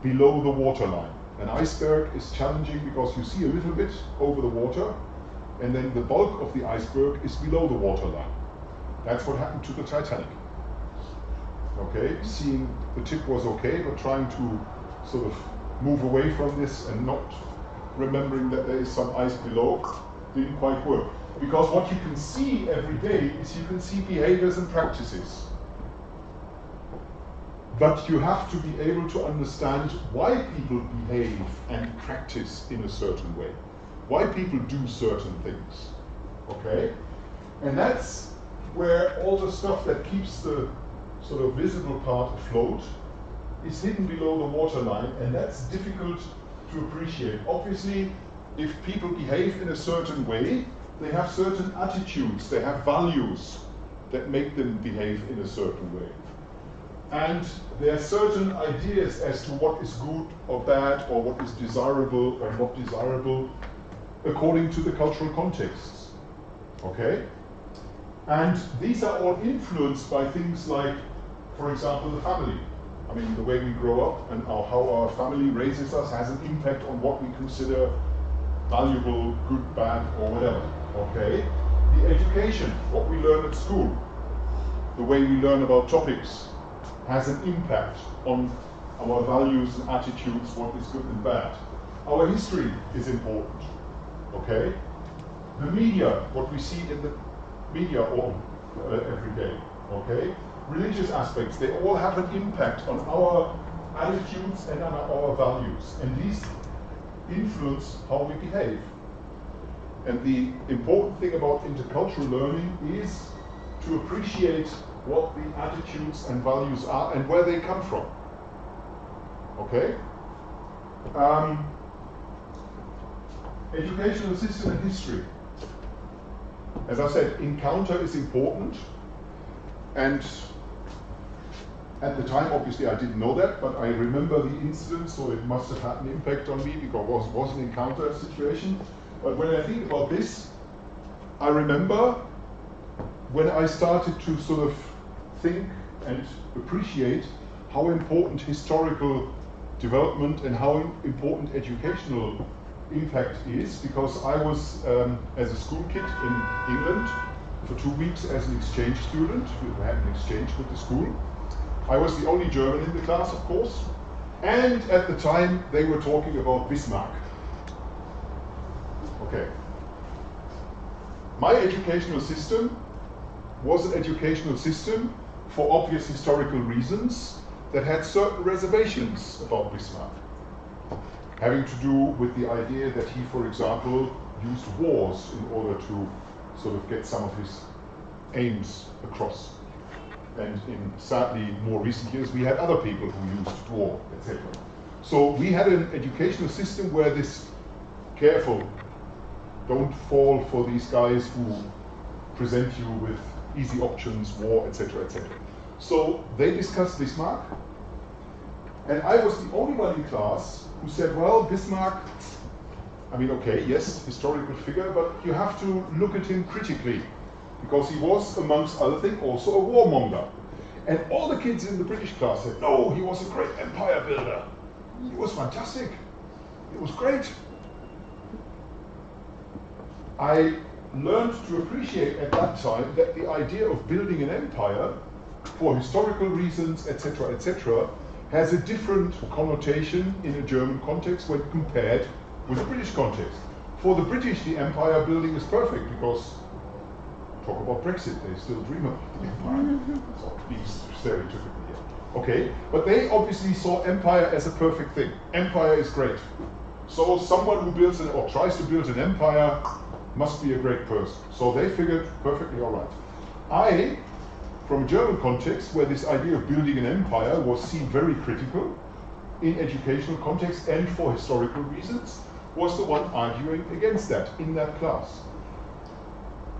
below the waterline. An iceberg is challenging because you see a little bit over the water, and then the bulk of the iceberg is below the waterline. That's what happened to the Titanic. Okay, seeing the tip was okay, but trying to sort of move away from this and not remembering that there is some ice below didn't quite work. Because what you can see every day is you can see behaviors and practices. But you have to be able to understand why people behave and practice in a certain way. Why people do certain things. Okay? And that's where all the stuff that keeps the sort of visible part afloat is hidden below the waterline, and that's difficult to appreciate. Obviously, if people behave in a certain way, they have certain attitudes, they have values that make them behave in a certain way. And there are certain ideas as to what is good or bad, or what is desirable or not desirable, according to the cultural contexts. Okay? And these are all influenced by things like, for example, the family. I mean, the way we grow up and how our family raises us has an impact on what we consider valuable, good, bad, or whatever. Okay? The education, what we learn at school, the way we learn about topics, has an impact on our values and attitudes, what is good and bad. Our history is important. Okay? The media, what we see in the media all every day. Okay? Religious aspects, they all have an impact on our attitudes and on our values. And these influence how we behave. And the important thing about intercultural learning is to appreciate what the attitudes and values are and where they come from. Okay? Educational system and history. As I said, encounter is important, and at the time, obviously, I didn't know that, but I remember the incident, so it must have had an impact on me because it was an encounter situation. But when I think about this, I remember when I started to sort of think and appreciate how important historical development and how important educational impact is, because I was, as a school kid in England, for 2 weeks as an exchange student. We had an exchange with the school. I was the only German in the class, of course, and at the time they were talking about Bismarck. Okay. My educational system was an educational system for obvious historical reasons that had certain reservations about Bismarck, having to do with the idea that he, for example, used wars in order to sort of get some of his aims across. And in sadly more recent years, we had other people who used war, etc. So we had an educational system where this, careful, don't fall for these guys who present you with easy options, war, etc., etc. So they discussed Bismarck, and I was the only one in class who said, well, Bismarck, I mean, okay, yes, historical figure, but you have to look at him critically, because he was, amongst other things, also a warmonger. And all the kids in the British class said, no, he was a great empire builder. He was fantastic. It was great. I learned to appreciate at that time that the idea of building an empire for historical reasons, etc., etc., has a different connotation in a German context when compared with the British context. For the British, the empire building is perfect because, talk about Brexit, they still dream about the empire. So being stereotypical here. Okay, but they obviously saw empire as a perfect thing. Empire is great. So someone who builds or tries to build an empire must be a great person. So they figured perfectly all right. I, from a German context, where this idea of building an empire was seen very critical in educational context and for historical reasons, was the one arguing against that in that class.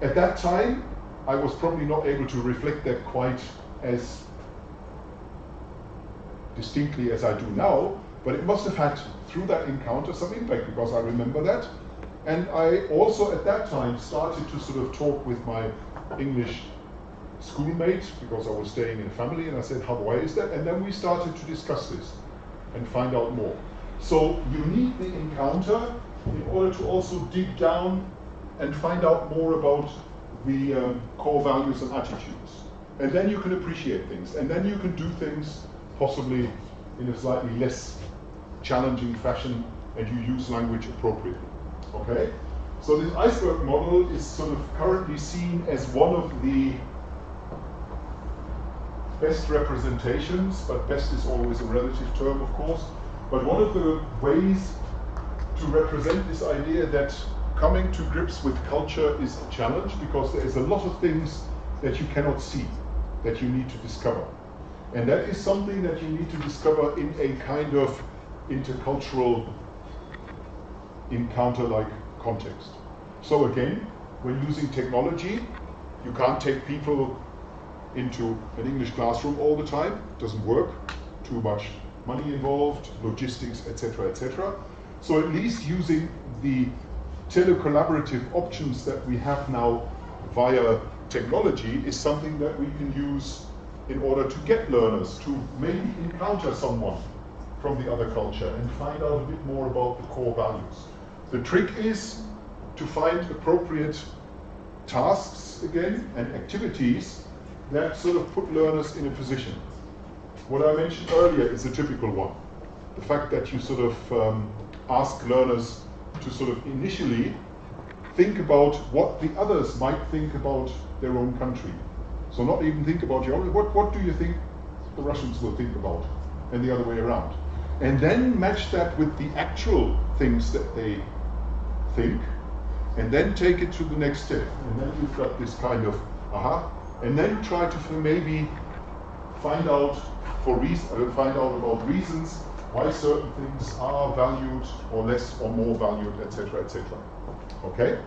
At that time, I was probably not able to reflect that quite as distinctly as I do now, but it must have had, through that encounter, some impact, because I remember that. And I also, at that time, started to sort of talk with my English schoolmate, because I was staying in a family, and I said, why is that? And then we started to discuss this and find out more. So you need the encounter in order to also dig down and find out more about the core values and attitudes. And then you can appreciate things. And then you can do things possibly in a slightly less challenging fashion, and you use language appropriately. Okay? So this iceberg model is sort of currently seen as one of the best representations, but best is always a relative term, of course, but one of the ways to represent this idea that coming to grips with culture is a challenge, because there is a lot of things that you cannot see, that you need to discover. And that is something that you need to discover in a kind of intercultural encounter-like context. So again, when using technology, you can't take people into an English classroom all the time. It doesn't work. Too much money involved, logistics, etc., etc. So at least using the telecollaborative options that we have now via technology is something that we can use in order to get learners to maybe encounter someone from the other culture and find out a bit more about the core values. The trick is to find appropriate tasks again and activities that sort of put learners in a position. What I mentioned earlier is a typical one. The fact that you sort of ask learners to sort of initially think about what the others might think about their own country. So not even think about your own, what do you think the Russians will think about, and the other way around. And then match that with the actual things that they think, and then take it to the next step. And then you've got this kind of aha, and then try to maybe find out about reasons why certain things are valued or less or more valued, etc., etc. Okay?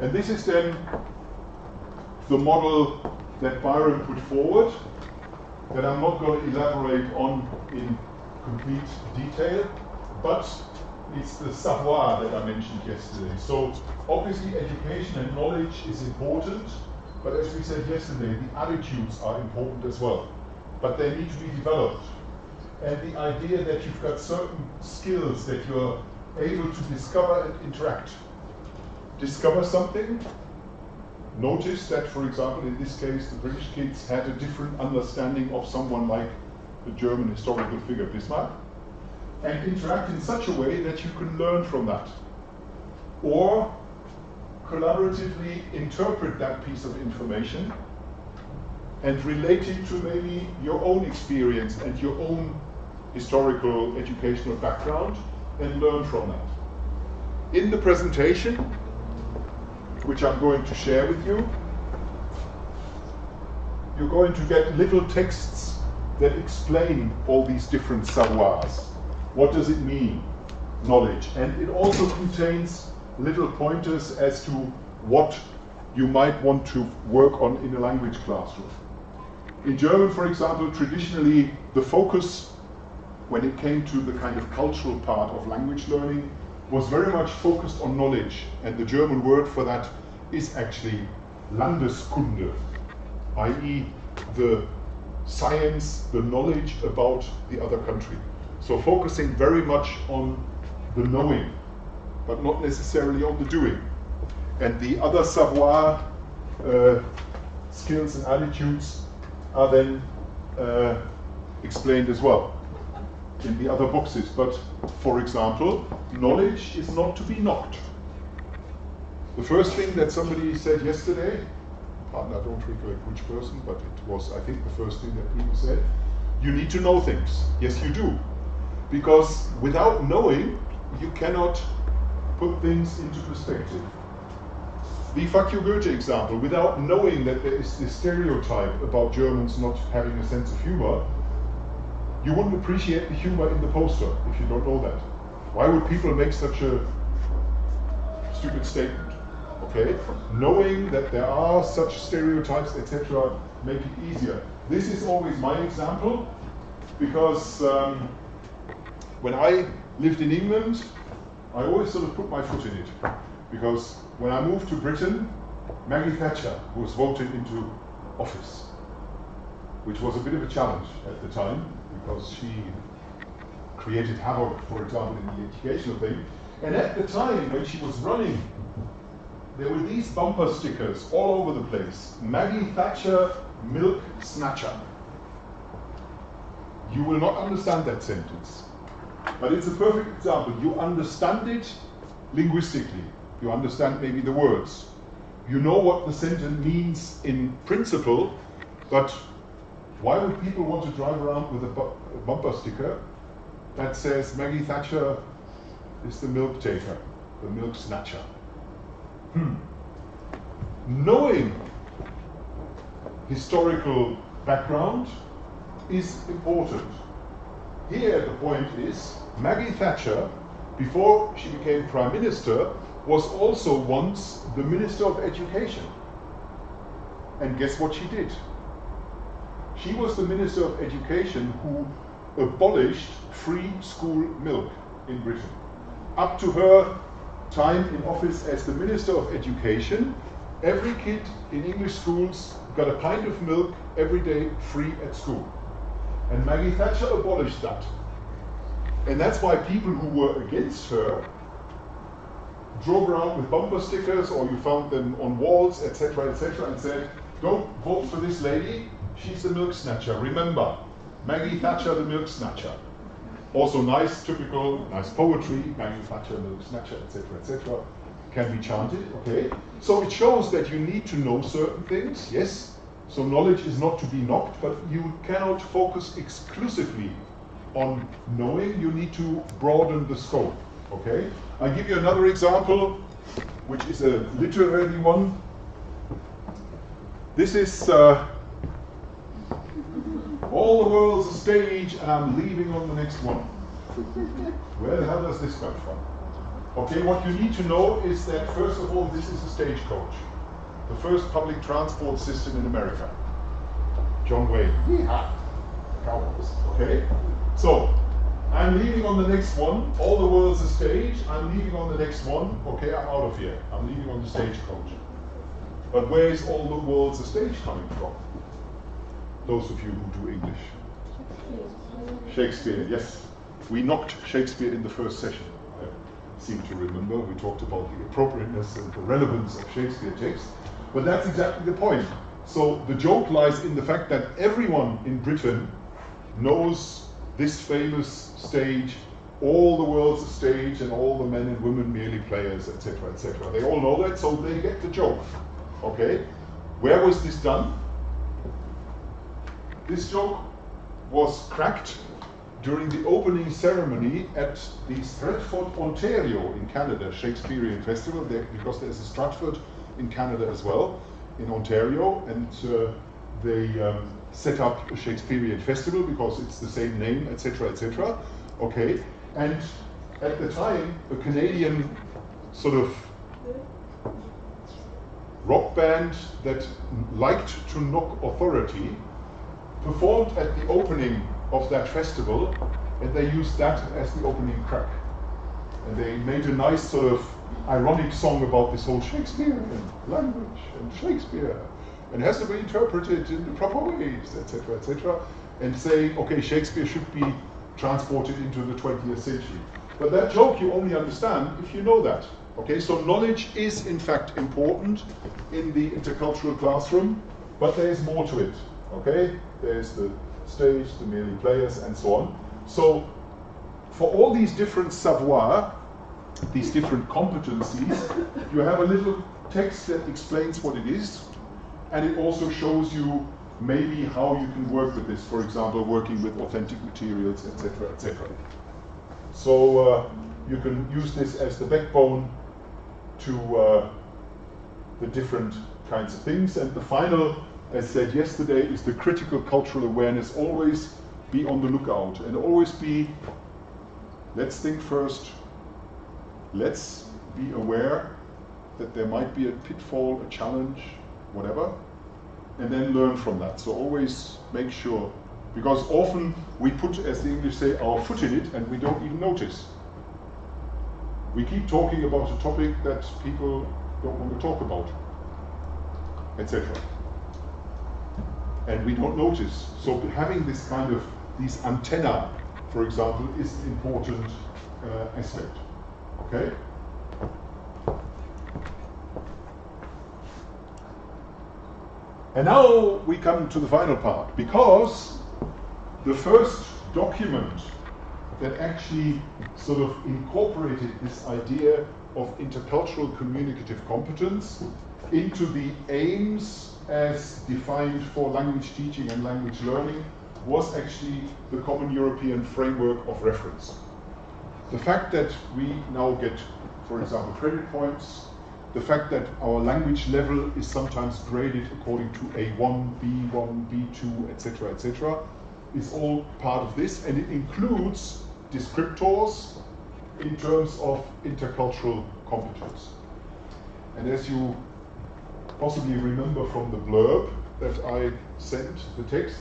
And this is then the model that Byron put forward, that I'm not going to elaborate on in complete detail, but it's the savoir that I mentioned yesterday. So obviously education and knowledge is important, but as we said yesterday, the attitudes are important as well. But they need to be developed. And the idea that you've got certain skills that you're able to discover and interact. Discover something. Notice that, for example, in this case, the British kids had a different understanding of someone like the German historical figure Bismarck, and interact in such a way that you can learn from that. Or collaboratively interpret that piece of information and relate it to maybe your own experience and your own historical educational background and learn from that. In the presentation, which I'm going to share with you, you're going to get little texts that explain all these different savoirs. What does it mean, knowledge? And it also contains little pointers as to what you might want to work on in a language classroom. In German, for example, traditionally the focus when it came to the kind of cultural part of language learning was very much focused on knowledge, and the German word for that is actually Landeskunde, i.e. the science, the knowledge about the other country. So focusing very much on the knowing, but not necessarily on the doing. And the other savoir skills and attitudes are then explained as well in the other boxes. But for example, knowledge is not to be knocked. The first thing that somebody said yesterday, pardon, I don't recollect which person, but it was, I think, the first thing that people said, you need to know things. Yes, you do. Because without knowing, you cannot put things into perspective. The Fuck you Goethe example, without knowing that there is this stereotype about Germans not having a sense of humor, you wouldn't appreciate the humor in the poster if you don't know that. Why would people make such a stupid statement? Okay, knowing that there are such stereotypes, etc., make it easier. This is always my example, because when I lived in England, I always sort of put my foot in it. Because when I moved to Britain, Maggie Thatcher was voted into office, which was a bit of a challenge at the time, because she created havoc, for example, in the educational thing. And at the time when she was running, there were these bumper stickers all over the place. Maggie Thatcher, milk snatcher. You will not understand that sentence. But it's a perfect example. You understand it linguistically. You understand maybe the words. You know what the sentence means in principle, but why would people want to drive around with a bumper sticker that says Maggie Thatcher is the milk taker, the milk snatcher? knowing historical background is important. Here the point is, Maggie Thatcher, before she became Prime Minister, was also once the Minister of Education. And guess what she did? She was the Minister of Education who abolished free school milk in Britain. Up to her time in office as the Minister of Education, every kid in English schools got a pint of milk every day free at school. And Maggie Thatcher abolished that. And that's why people who were against her drove around with bumper stickers, or you found them on walls, etc., and said, don't vote for this lady, she's the milk snatcher. Remember, Maggie Thatcher, the milk snatcher. Also nice, typical, nice poetry, Maggie Thatcher, milk snatcher, etc., can be chanted, okay? So it shows that you need to know certain things, yes. So knowledge is not to be knocked, but you cannot focus exclusively on knowing, you need to broaden the scope, okay? I'll give you another example, which is a literary one. This is all the world's a stage and I'm leaving on the next one. Where the hell does this come from? Okay, what you need to know is that first of all, this is a stagecoach. The first public transport system in America. John Wayne. Yeehaw. Cowboys. Okay? So, I'm leaving on the next one. All the world's a stage. I'm leaving on the next one. Okay, I'm out of here. I'm leaving on the stagecoach. But where is all the world's a stage coming from? Those of you who do English. Shakespeare, yes. We knocked Shakespeare in the first session. I seem to remember. We talked about the appropriateness and the relevance of Shakespeare text. But that's exactly the point. So the joke lies in the fact that everyone in Britain knows this famous stage, all the world's a stage and all the men and women merely players, etc., etc. They all know that, so they get the joke. Okay? Where was this done? This joke was cracked during the opening ceremony at the Stratford, Ontario in Canada Shakespearean Festival, because there's a Stratford in Canada as well, in Ontario, and they set up a Shakespearean festival because it's the same name, etc., etc. Okay, and at the time, a Canadian sort of rock band that liked to knock authority performed at the opening of that festival, and they used that as the opening crack. And they made a nice sort of ironic song about this whole Shakespearean language and Shakespeare, and has to be interpreted in the proper ways, etc., etc., and saying, okay, Shakespeare should be transported into the 20th century. But that joke you only understand if you know that. Okay, so knowledge is in fact important in the intercultural classroom, but there is more to it. Okay, there's the stage, the merely players, and so on. So for all these different savoir, these different competencies, you have a little text that explains what it is, and it also shows you maybe how you can work with this, for example, working with authentic materials, etc., etc. So you can use this as the backbone to the different kinds of things. And the final, as said yesterday, is the critical cultural awareness. Always be on the lookout, and always be, let's think first, let's be aware that there might be a pitfall, a challenge, whatever, and then learn from that. So always make sure, because often we put, as the English say, our foot in it and we don't even notice. We keep talking about a topic that people don't want to talk about, etc. And we don't notice. So having this kind of, these antennae, for example, is an important aspect. Okay? And now we come to the final part, because the first document that actually sort of incorporated this idea of intercultural communicative competence into the aims as defined for language teaching and language learning was actually the Common European Framework of Reference. The fact that we now get, for example, credit points the fact that our language level is sometimes graded according to A1, B1, B2, etc., is all part of this, and it includes descriptors in terms of intercultural competence. And as you possibly remember from the blurb that I sent, the text,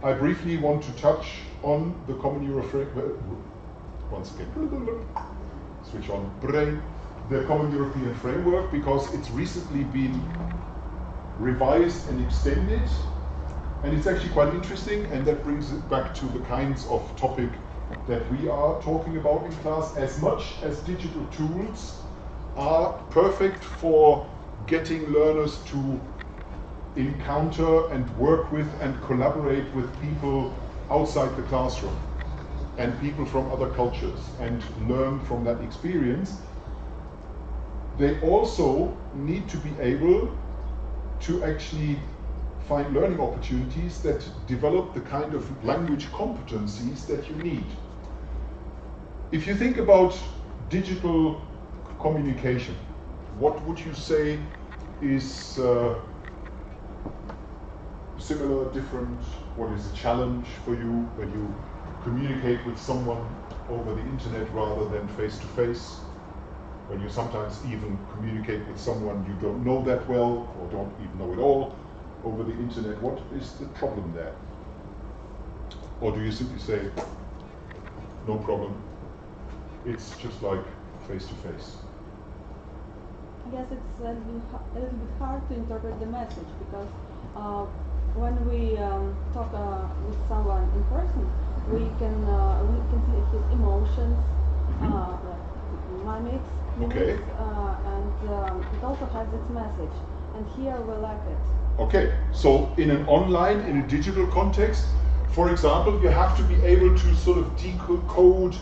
I briefly want to touch on the Common Euro framework. Once again, switch on brain. The Common European Framework, because it's recently been revised and extended, and it's actually quite interesting, and that brings it back to the kinds of topic that we are talking about in class. As much as digital tools are perfect for getting learners to encounter and work with and collaborate with people outside the classroom and people from other cultures and learn from that experience, they also need to be able to actually find learning opportunities that develop the kind of language competencies that you need. If you think about digital communication, what would you say is similar, different? What is a challenge for you when you communicate with someone over the internet rather than face to face? When you sometimes even communicate with someone you don't know that well or don't even know at all over the internet, what is the problem there? Or do you simply say, no problem, it's just like face to face? I guess it's a little bit hard to interpret the message, because when we talk with someone in person, we can see his emotions, like mimics, Okay. and it also has its message, and here we lack it. Okay, so in an online, in a digital context, for example, you have to be able to sort of decode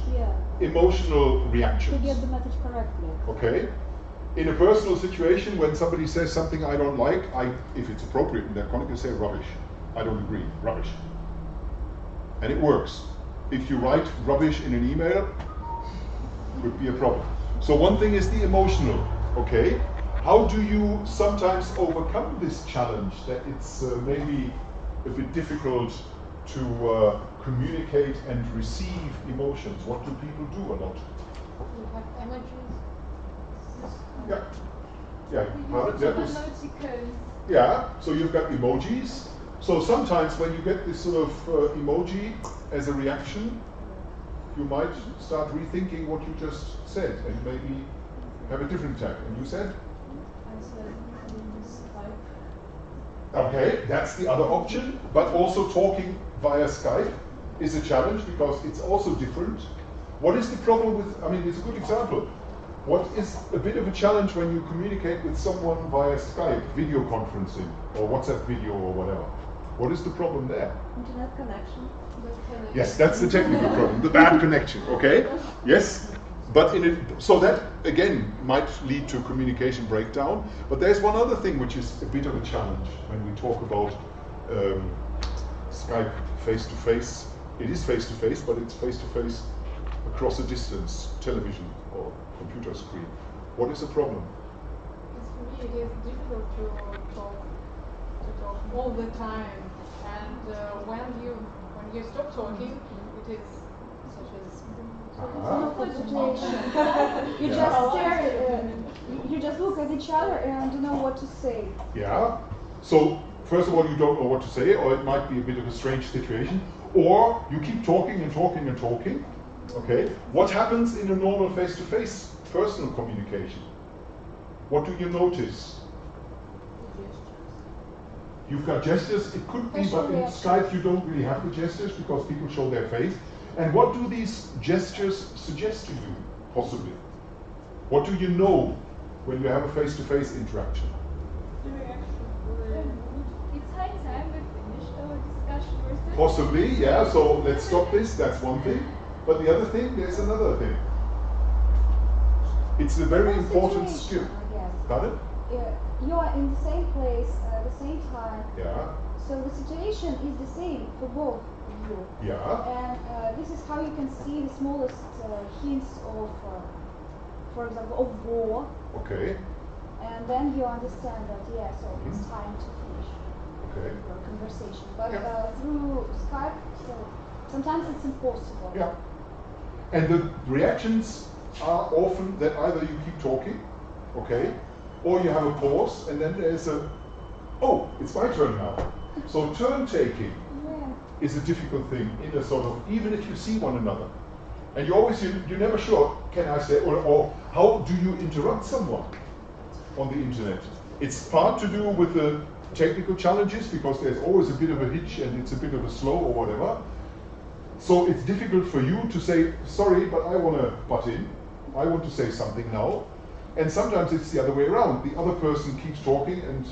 emotional reactions. To get the message correctly. Okay. In a personal situation, when somebody says something I don't like, if it's appropriate in that context, I say rubbish. I don't agree, rubbish. And it works. If you write rubbish in an email, it could be a problem. So one thing is the emotional, okay? How do you sometimes overcome this challenge that it's maybe a bit difficult to communicate and receive emotions? What do people do a lot? We have images. Yeah. Yeah. Emoticons. Yeah. So you've got emojis. So sometimes when you get this sort of emoji as a reaction, you might start rethinking what you just said and maybe have a different tack. And you said? I said Skype. Okay, that's the other option. But also talking via Skype is a challenge because it's also different. What is the problem with, I mean, it's a good example. What is a bit of a challenge when you communicate with someone via Skype, video conferencing, or WhatsApp video or whatever? What is the problem there? Internet connection. Yes, that's the technical problem, the bad connection, okay? Yes, but so that, again, might lead to communication breakdown. But there's one other thing which is a bit of a challenge when we talk about Skype face-to-face. It is face-to-face, but it's face-to-face across a distance, television or computer screen. What is the problem? For me, it is difficult to talk all the time, and when you stop talking, it is such as you just stare, you just look at each other and don't know what to say. Yeah. So first of all, you don't know what to say, or it might be a bit of a strange situation, or you keep talking and talking and talking. Okay. What happens in a normal face-to-face personal communication? What do you notice? You've got gestures, it could be, but in Skype you don't really have the gestures because people show their face. And what do these gestures suggest to you, possibly? What do you know when you have a face-to-face interaction? it's high time we finished our discussion. Possibly, yeah, so let's stop this, that's one thing. But the other thing, there's another thing. It's a very important skill. Pardon? You are in the same place at the same time. Yeah. So the situation is the same for both of you. Yeah. And this is how you can see the smallest hints of, for example, of war. Okay. and then you understand that, yeah, so it's time to finish your conversation. But through Skype, so sometimes it's impossible. Yeah. And the reactions are often that either you keep talking, okay, or you have a pause, and then there's a, oh, it's my turn now. So turn taking is a difficult thing in a sort of, even if you see one another. And you're never sure, can I say, or how do you interrupt someone on the internet? It's part to do with the technical challenges, because there's always a bit of a hitch and it's a bit of a slow or whatever. So it's difficult for you to say, sorry, but I want to butt in. I want to say something now. And sometimes it's the other way around. The other person keeps talking and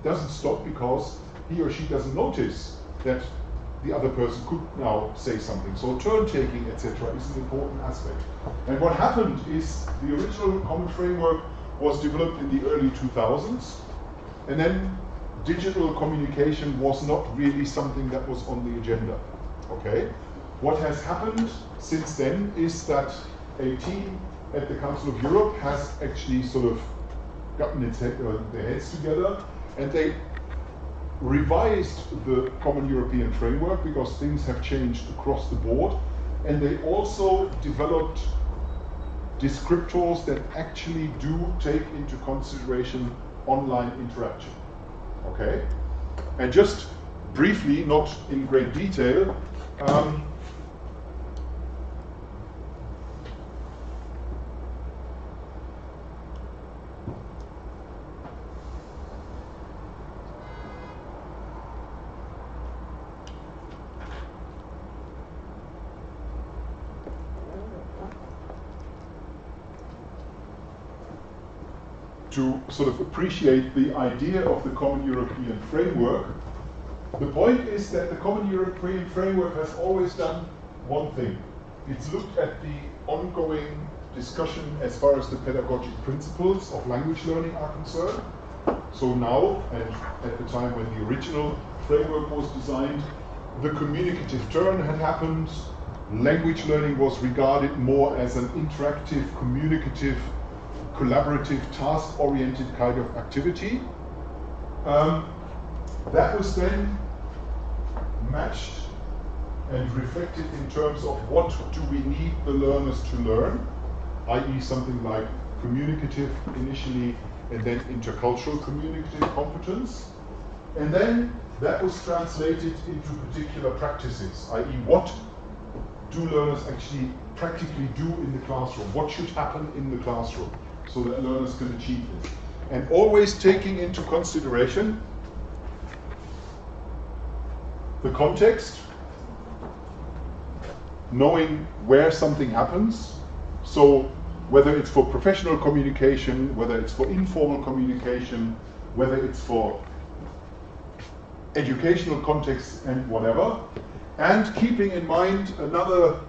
doesn't stop because he or she doesn't notice that the other person could now say something. So turn taking, etc., is an important aspect. And what happened is the original common framework was developed in the early 2000s, and then digital communication was not really something that was on the agenda. Okay? What has happened since then is that a team at the Council of Europe has actually sort of gotten their heads together, and they revised the common European framework because things have changed across the board, and they also developed descriptors that actually do take into consideration online interaction. Okay? And just briefly, not in great detail, to sort of appreciate the idea of the common European framework, the point is that the common European framework has always done one thing. It's looked at the ongoing discussion as far as the pedagogic principles of language learning are concerned. So now, and at the time when the original framework was designed, the communicative turn had happened. Language learning was regarded more as an interactive, communicative, collaborative, task-oriented kind of activity. That was then matched and reflected in terms of what do we need the learners to learn, i.e. something like communicative initially, and then intercultural communicative competence. And then that was translated into particular practices, i.e. what do learners actually practically do in the classroom? What should happen in the classroom so that learners can achieve this? And always taking into consideration the context, knowing where something happens. So whether it's for professional communication, whether it's for informal communication, whether it's for educational context and whatever, and keeping in mind another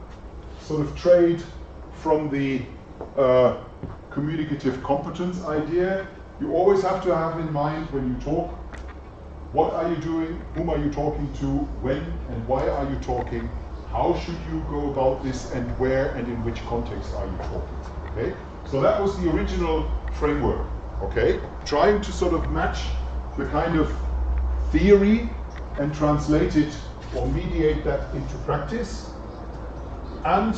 sort of trait from the communicative competence idea. You always have to have in mind when you talk, what are you doing, whom are you talking to, when and why are you talking, how should you go about this, and where and in which context are you talking, okay? So that was the original framework, okay? Trying to sort of match the kind of theory and translate it or mediate that into practice. And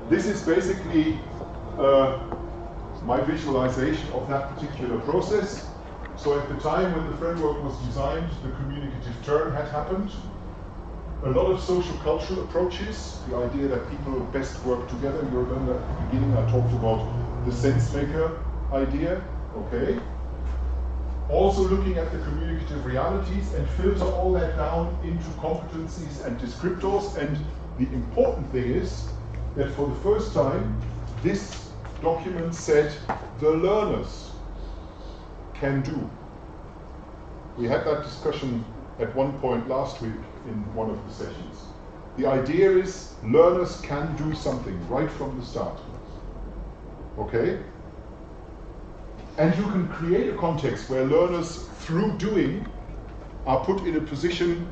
this is basically my visualization of that particular process. So at the time when the framework was designed, the communicative turn had happened. A lot of social cultural approaches, the idea that people best work together. You remember at the beginning I talked about the sense maker idea, okay? Also looking at the communicative realities and filter all that down into competencies and descriptors. And the important thing is that for the first time, this document said the learners can do. We had that discussion at one point last week in one of the sessions. The idea is learners can do something right from the start. Okay? And you can create a context where learners, through doing, are put in a position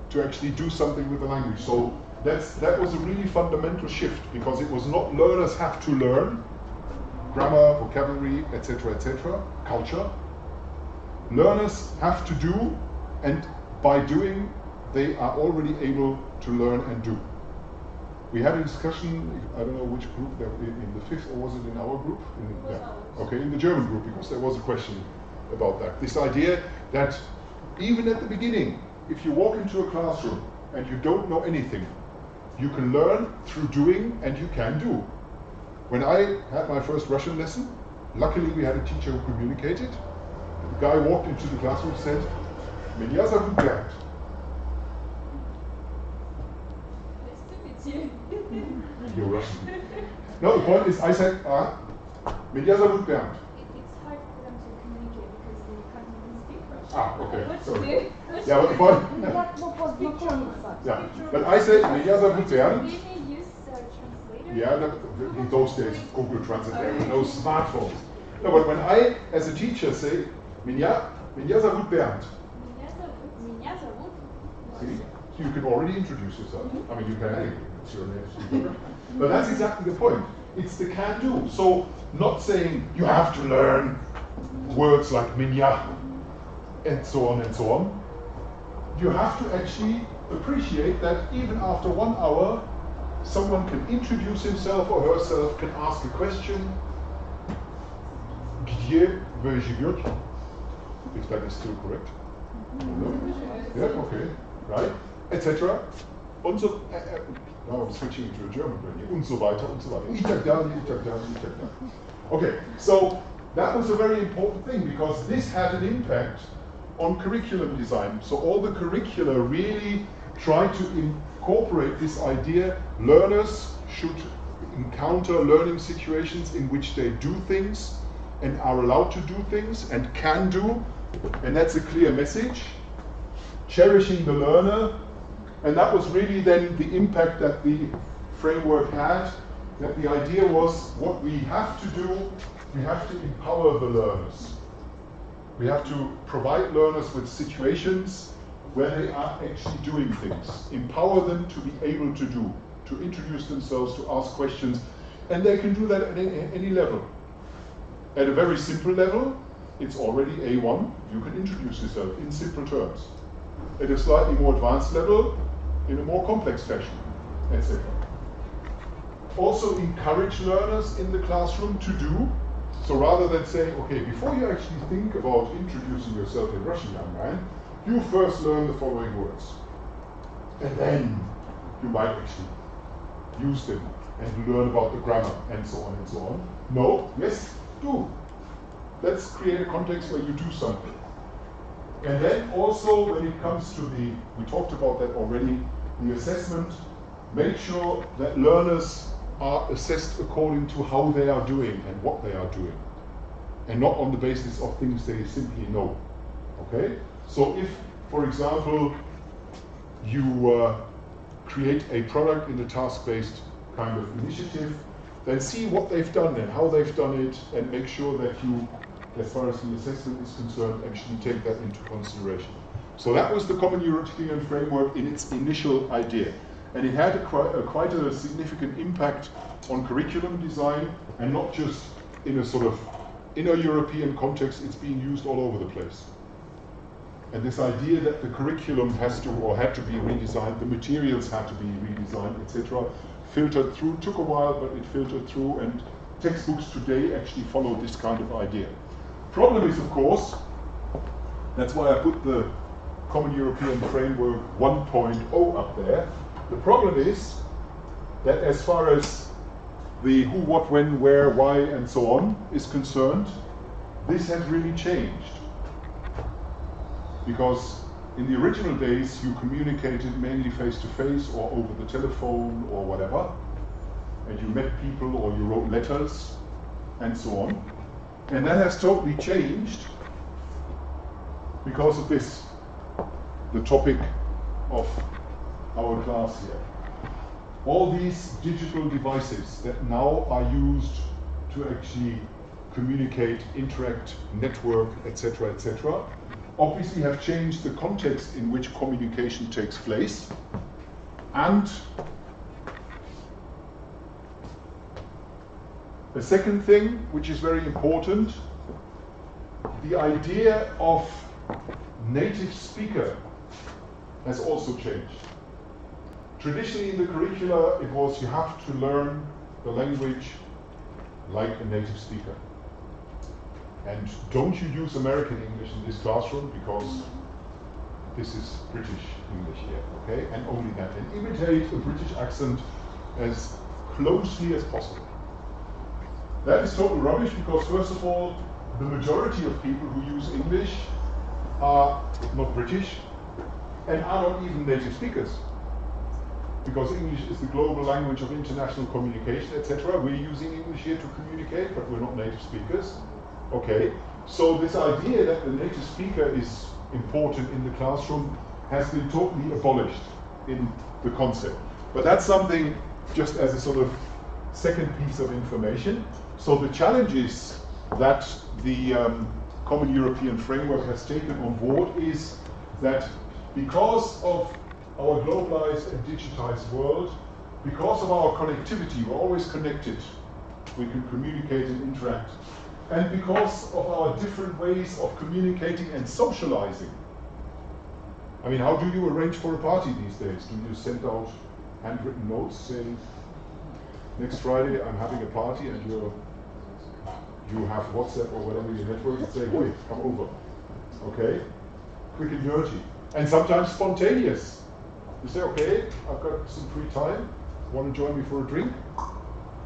to actually do something with the language. So that was a really fundamental shift, because it was not learners have to learn, grammar, vocabulary, etc., culture. Learners have to do, and by doing, they are already able to learn and do. We had a discussion, I don't know which group, in the fifth, or was it in our group? Okay, in the German group, because there was a question about that. This idea that even at the beginning, if you walk into a classroom and you don't know anything, you can learn through doing, and you can do. When I had my first Russian lesson, luckily we had a teacher who communicated. The guy walked into the classroom and said, "Меня зовут Bernd." You're Russian. No, the point is, I said, "Меня зовут Bernd." It's hard for them to communicate because they can't even speak Russian. Okay. What Sorry. to do? Yeah, but the point. Yeah, but I said, "Меня зовут Bernd." Do you use translator? Yeah, in those days, Google Translate, there were no smartphones. No, but when I, as a teacher, say, "Меня зовут Bernd," see, you can already introduce yourself. I mean, you can anyway, it's your name. But that's exactly the point. It's the can do. So, not saying you have to learn words like "меня" and so on and so on. You have to actually appreciate that even after 1 hour, someone can introduce himself or herself, can ask a question. Где вы живете? If that is still correct. No? Yeah, okay, right, etc. Und so, now I'm switching to a German brain. Und so weiter, und so weiter. Ich tak dalej, ich tak dalej, ich tak dalej. Okay, so that was a very important thing because this had an impact on curriculum design. So all the curricula really try to incorporate this idea. Learners should encounter learning situations in which they do things and are allowed to do things and can do, and that's a clear message. Cherishing the learner, and that was really then the impact that the framework had, that the idea was what we have to do, we have to empower the learners. We have to provide learners with situations where they are actually doing things, empower them to be able to do, to introduce themselves, to ask questions, and they can do that at any level. At a very simple level, it's already A1, you can introduce yourself in simple terms. At a slightly more advanced level, in a more complex fashion, etc. Also encourage learners in the classroom to do, so rather than saying, okay, before you actually think about introducing yourself in Russian, young man, you first learn the following words. And then you might actually use them and learn about the grammar and so on and so on. No, yes, do. Let's create a context where you do something. And then also when it comes to we talked about that already, the assessment, make sure that learners are assessed according to how they are doing and what they are doing. And not on the basis of things they simply know. Okay? So if, for example, you create a product in a task-based kind of initiative, then see what they've done and how they've done it, and make sure that you, as far as the assessment is concerned, actually take that into consideration. So that was the Common European Framework in its initial idea. And it had quite a significant impact on curriculum design, and not just in a sort of inner European context, it's being used all over the place. And this idea that the curriculum has to, or had to be redesigned, the materials had to be redesigned, etc., filtered through, took a while, but it filtered through, and textbooks today actually follow this kind of idea. Problem is, of course, that's why I put the Common European Framework 1.0 up there. The problem is that as far as the who, what, when, where, why, and so on is concerned, this has really changed. Because in the original days, you communicated mainly face-to-face or over the telephone or whatever, and you met people or you wrote letters and so on. And that has totally changed because of this, the topic of our class here. All these digital devices that now are used to actually communicate, interact, network, etc., etc., obviously have changed the context in which communication takes place, and The second thing, which is very important, the idea of native speaker has also changed. Traditionally in the curricula, it was you have to learn the language like a native speaker. And don't you use American English in this classroom because this is British English here, okay? And only that. And imitate a British accent as closely as possible. That is total rubbish because, first of all, the majority of people who use English are not British and are not even native speakers. Because English is the global language of international communication, etc. We're using English here to communicate, but we're not native speakers. Okay, so this idea that the native speaker is important in the classroom has been totally abolished in the concept. But that's something just as a sort of second piece of information. So the challenges that the Common European Framework has taken on board is that because of our globalized and digitized world, because of our connectivity, we're always connected, we can communicate and interact, and because of our different ways of communicating and socializing. I mean, how do you arrange for a party these days? Do you send out handwritten notes saying, next Friday I'm having a party, and you have WhatsApp or whatever your network and say, hey, come over. Okay? Quick and dirty. And sometimes spontaneous. You say, okay, I've got some free time. Want to join me for a drink?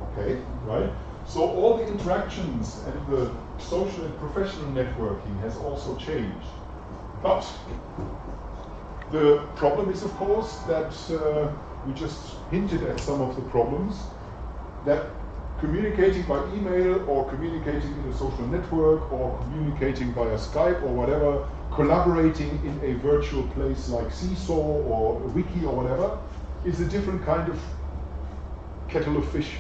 Okay, right? So all the interactions and the social and professional networking has also changed. But the problem is, of course, that we just hinted at some of the problems, that communicating by email or communicating in a social network or communicating via Skype or whatever, collaborating in a virtual place like Seesaw or Wiki or whatever, is a different kind of kettle of fish,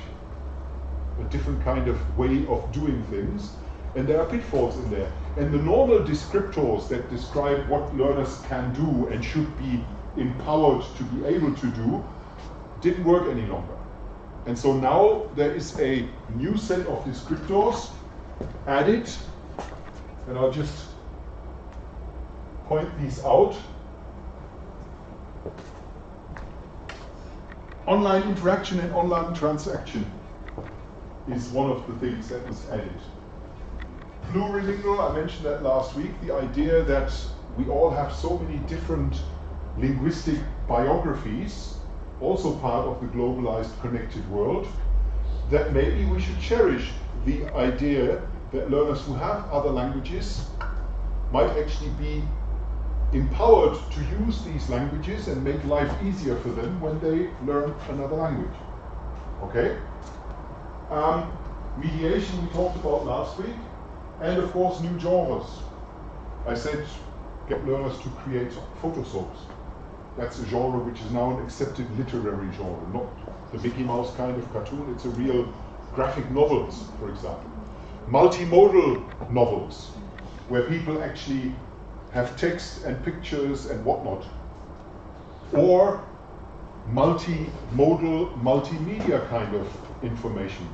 a different kind of way of doing things, and there are pitfalls in there. And the normal descriptors that describe what learners can do and should be empowered to be able to do didn't work any longer. And so now there is a new set of descriptors added, and I'll just point these out. Online interaction and online transaction is one of the things that is added. Plurilingual, I mentioned that last week, the idea that we all have so many different linguistic biographies, also part of the globalized connected world, that maybe we should cherish the idea that learners who have other languages might actually be empowered to use these languages and make life easier for them when they learn another language. Okay? Mediation we talked about last week, and of course new genres. I said get learners to create photo soaps. That's a genre which is now an accepted literary genre, not the Mickey Mouse kind of cartoon, it's a real graphic novels, for example. Multimodal novels, where people actually have text and pictures and whatnot. Or multimodal, multimedia kind of information.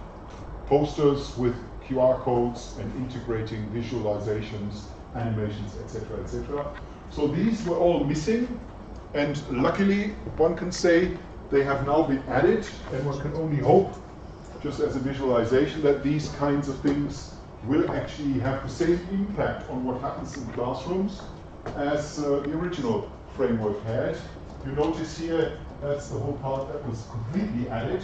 Posters with QR codes and integrating visualizations, animations, etc., etc. So these were all missing, and luckily one can say they have now been added, and one can only hope, just as a visualization, that these kinds of things will actually have the same impact on what happens in classrooms as the original framework had. You notice here, that's the whole part that was completely added,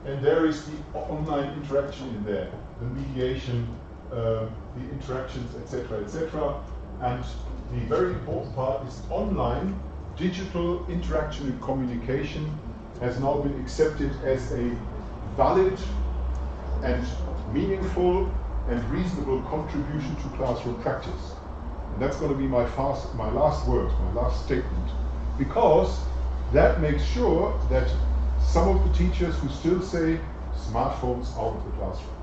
and there is the online interaction in there, the mediation, the interactions, etc., etc. And the very important part is online digital interaction and communication has now been accepted as a valid and meaningful and reasonable contribution to classroom practice. And that's going to be my last word, my last statement, because that makes sure that some of the teachers who still say smartphones out of the classroom.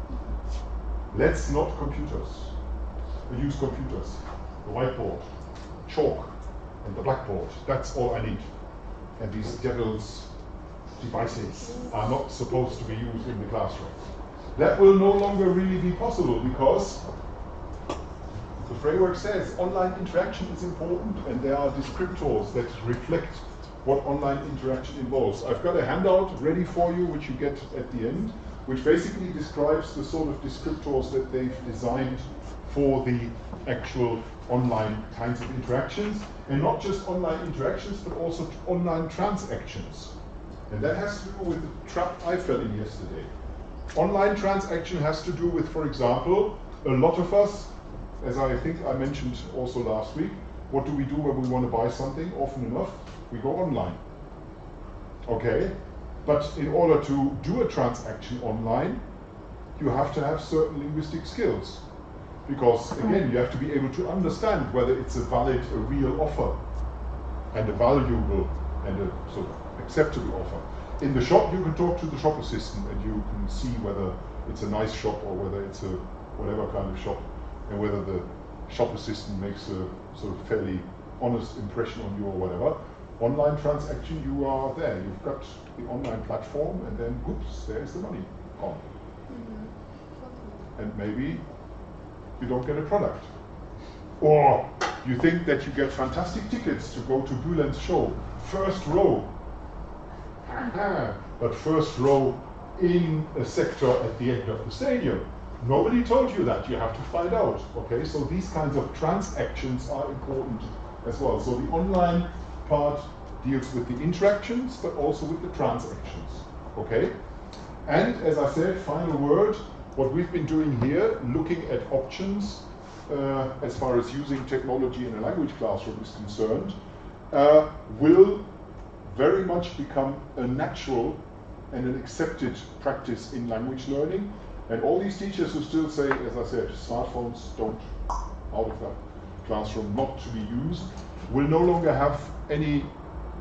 Let's not use computers, the whiteboard, chalk, and the blackboard. That's all I need. And these devil's devices are not supposed to be used in the classroom. That will no longer really be possible because the framework says online interaction is important and there are descriptors that reflect what online interaction involves. I've got a handout ready for you which you get at the end, which basically describes the sort of descriptors that they've designed for the actual online kinds of interactions, and not just online interactions but also online transactions. And that has to do with the trap I fell in yesterday. Online transaction has to do with, for example, a lot of us, as I think I mentioned also last week, what do we do when we want to buy something? Often enough, we go online. Okay? But in order to do a transaction online, you have to have certain linguistic skills. Because, again, you have to be able to understand whether it's a valid, a real offer, and a valuable, and a sort of acceptable offer. In the shop, you can talk to the shop assistant and you can see whether it's a nice shop or whether it's a whatever kind of shop, and whether the shop assistant makes a sort of fairly honest impression on you or whatever. Online transaction, you are there. You've got the online platform and then, whoops, there's the money gone. And maybe you don't get a product. Or you think that you get fantastic tickets to go to Bülent's show. First row. But first row in a sector at the end of the stadium. Nobody told you that, you have to find out. Okay, so these kinds of transactions are important as well. So the online part deals with the interactions, but also with the transactions. Okay? And as I said, final word, what we've been doing here, looking at options as far as using technology in a language classroom is concerned, will very much become a natural and an accepted practice in language learning. And all these teachers who still say, as I said, smartphones don't, out of that classroom, not to be used, will no longer have any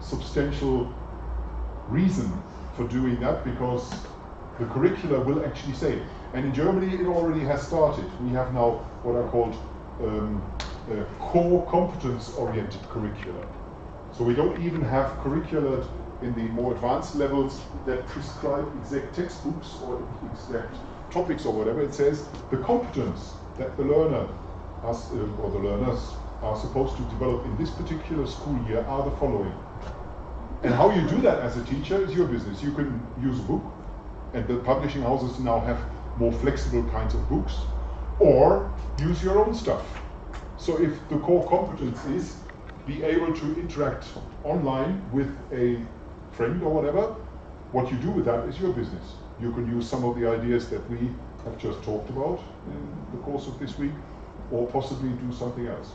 substantial reason for doing that, because the curricula will actually say it. And in Germany it already has started. We have now what are called core competence-oriented curricula. So we don't even have curricula in the more advanced levels that prescribe exact textbooks or exact topics or whatever. It says the competence that the learner has, or the learners are supposed to develop in this particular school year are the following. And how you do that as a teacher is your business. You can use a book, and the publishing houses now have more flexible kinds of books, or use your own stuff. So if the core competence is be able to interact online with a friend or whatever, what you do with that is your business. You can use some of the ideas that we have just talked about in the course of this week, or possibly do something else.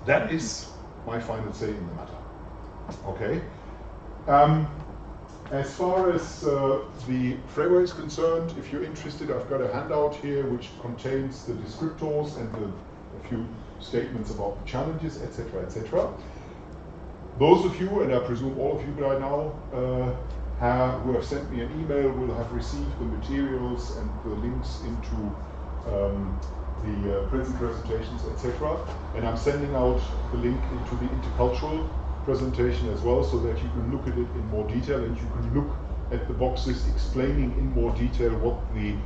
That is my final say in the matter. Okay. As far as the framework is concerned, if you're interested, I've got a handout here which contains the descriptors and a few statements about the challenges, etc., etc. Those of you, and I presume all of you by now, who have sent me an email will have received the materials and the links into the presentations, etc. And I'm sending out the link into the intercultural presentation as well, so that you can look at it in more detail, and you can look at the boxes explaining in more detail what the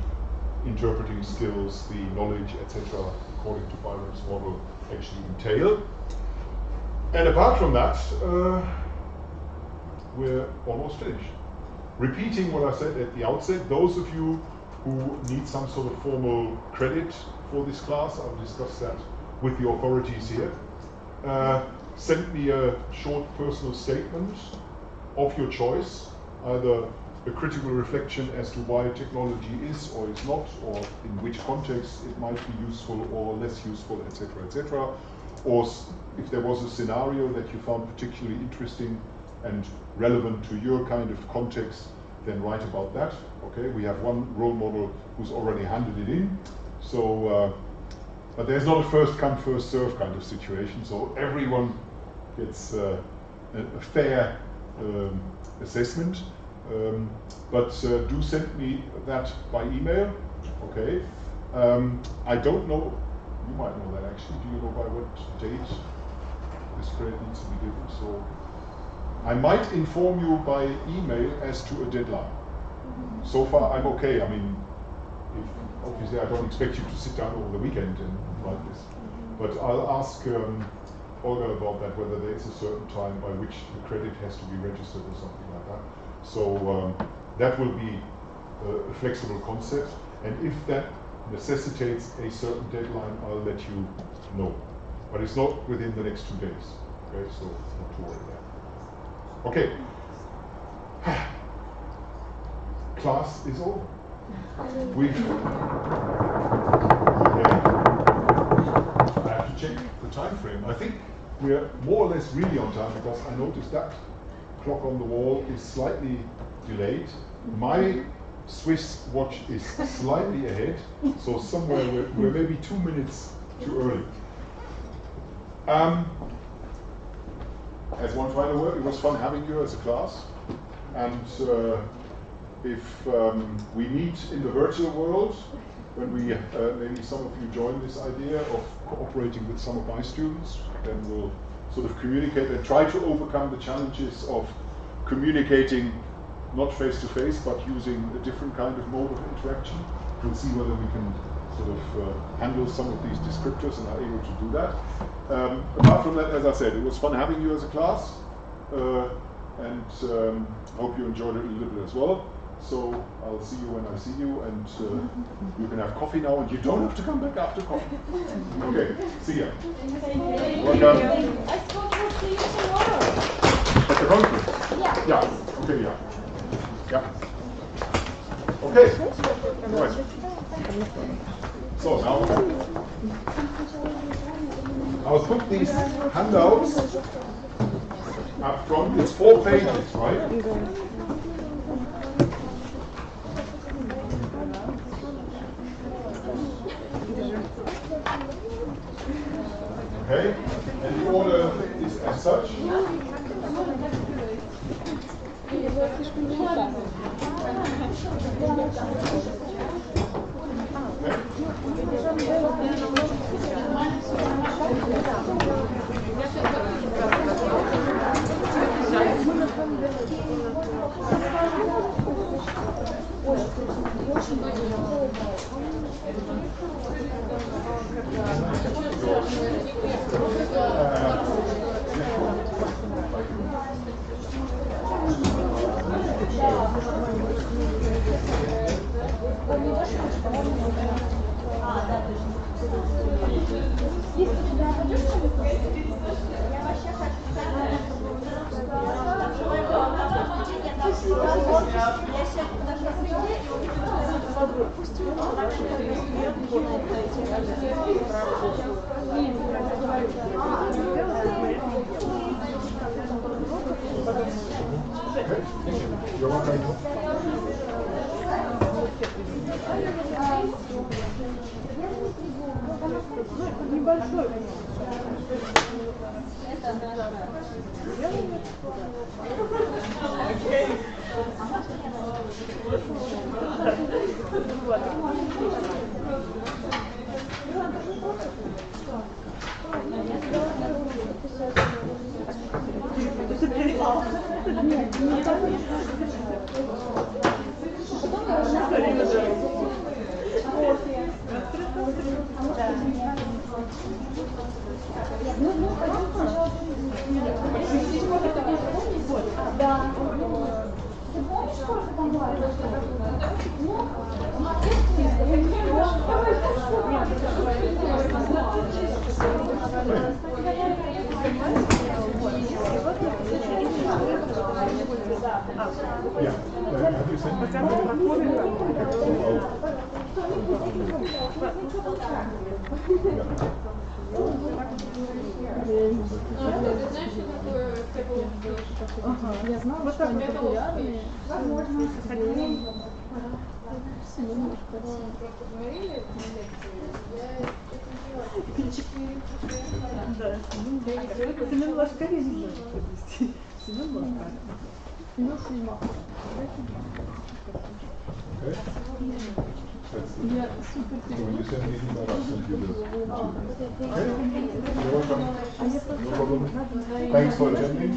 interpreting skills, the knowledge, etc., according to Byron's model, actually entail. And apart from that, we're almost finished. Repeating what I said at the outset, those of you who need some sort of formal credit for this class, I'll discuss that with the authorities here. Send me a short personal statement of your choice, either a critical reflection as to why technology is or is not, or in which context it might be useful or less useful, etc., etc. Or if there was a scenario that you found particularly interesting and relevant to your kind of context, then write about that. Okay, we have one role model who's already handed it in. So, but there's not a first come, first serve kind of situation. So everyone gets a fair assessment. But do send me that by email. Okay. I don't know. You might know that actually. Do you know by what date this credit needs to be given? So I might inform you by email as to a deadline. so far I'm okay. I mean, obviously I don't expect you to sit down over the weekend and like this. But I'll ask Olga about that, whether there is a certain time by which the credit has to be registered or something like that. So that will be a flexible concept, and if that necessitates a certain deadline, I'll let you know. But it's not within the next 2 days. Okay, so not to worry there. Okay. Class is over. I have to check the time frame. I think we're more or less really on time, because I noticed that clock on the wall is slightly delayed. My Swiss watch is slightly ahead, so somewhere we're maybe 2 minutes too early. As one final word, it was fun having you as a class, and if we meet in the virtual world, when we maybe some of you join this idea of cooperating with some of my students, then we'll sort of communicate and try to overcome the challenges of communicating not face to face, but using a different kind of mode of interaction. We'll see whether we can sort of handle some of these descriptors and are able to do that. Apart from that, as I said, it was fun having you as a class, and hope you enjoyed it a little bit as well. So I'll see you when I see you, and you can have coffee now, and you don't have to come back after coffee. Okay, see ya. Welcome. I suppose we'll see you tomorrow. At the conference? Yeah. Yeah. Okay, yeah. Yeah. Okay. Right. So now I'll put these handouts up front. It's 4 pages, right? Okay, and the order is as such. Я знала, вот так популярные. Да, Семен Лашкарин может подвести. Семен Лашкарин. Леша Махов. That's the, so when you send me an email, I'll send you the okay? You're welcome. No problem. Thanks for attending.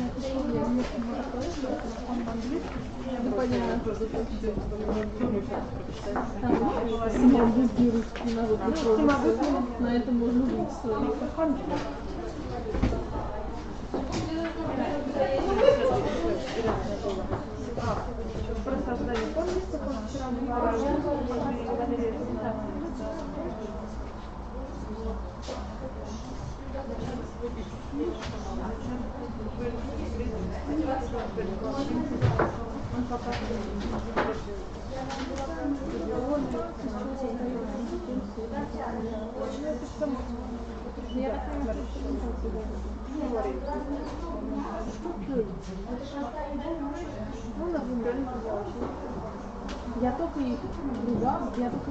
Я только их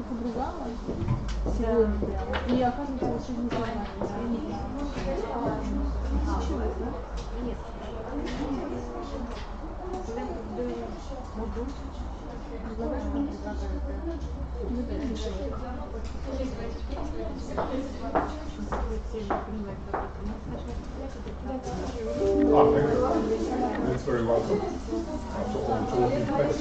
подругала сегодня прямо, и оказывается, вообще не знаю. Ah, thank you. That's very welcome. After all the talking, thanks.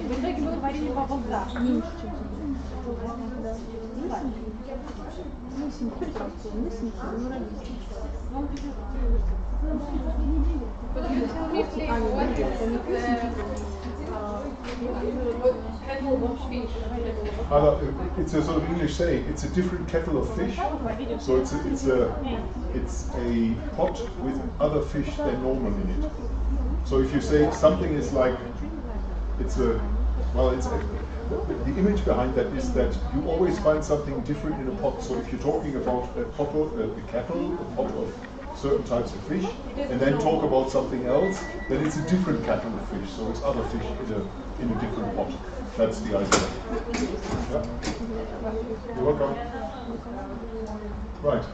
В итоге мы говорили по волгах. It's a sort of English saying. It's a different kettle of fish. So it's a pot with other fish than normal in it. So if you say something is like, the image behind that is that you always find something different in a pot. So if you're talking about a pot of certain types of fish, and then talk about something else, then it's a different kettle of fish. So it's other fish in a different pot. That's the idea. Yeah. You're welcome. Right.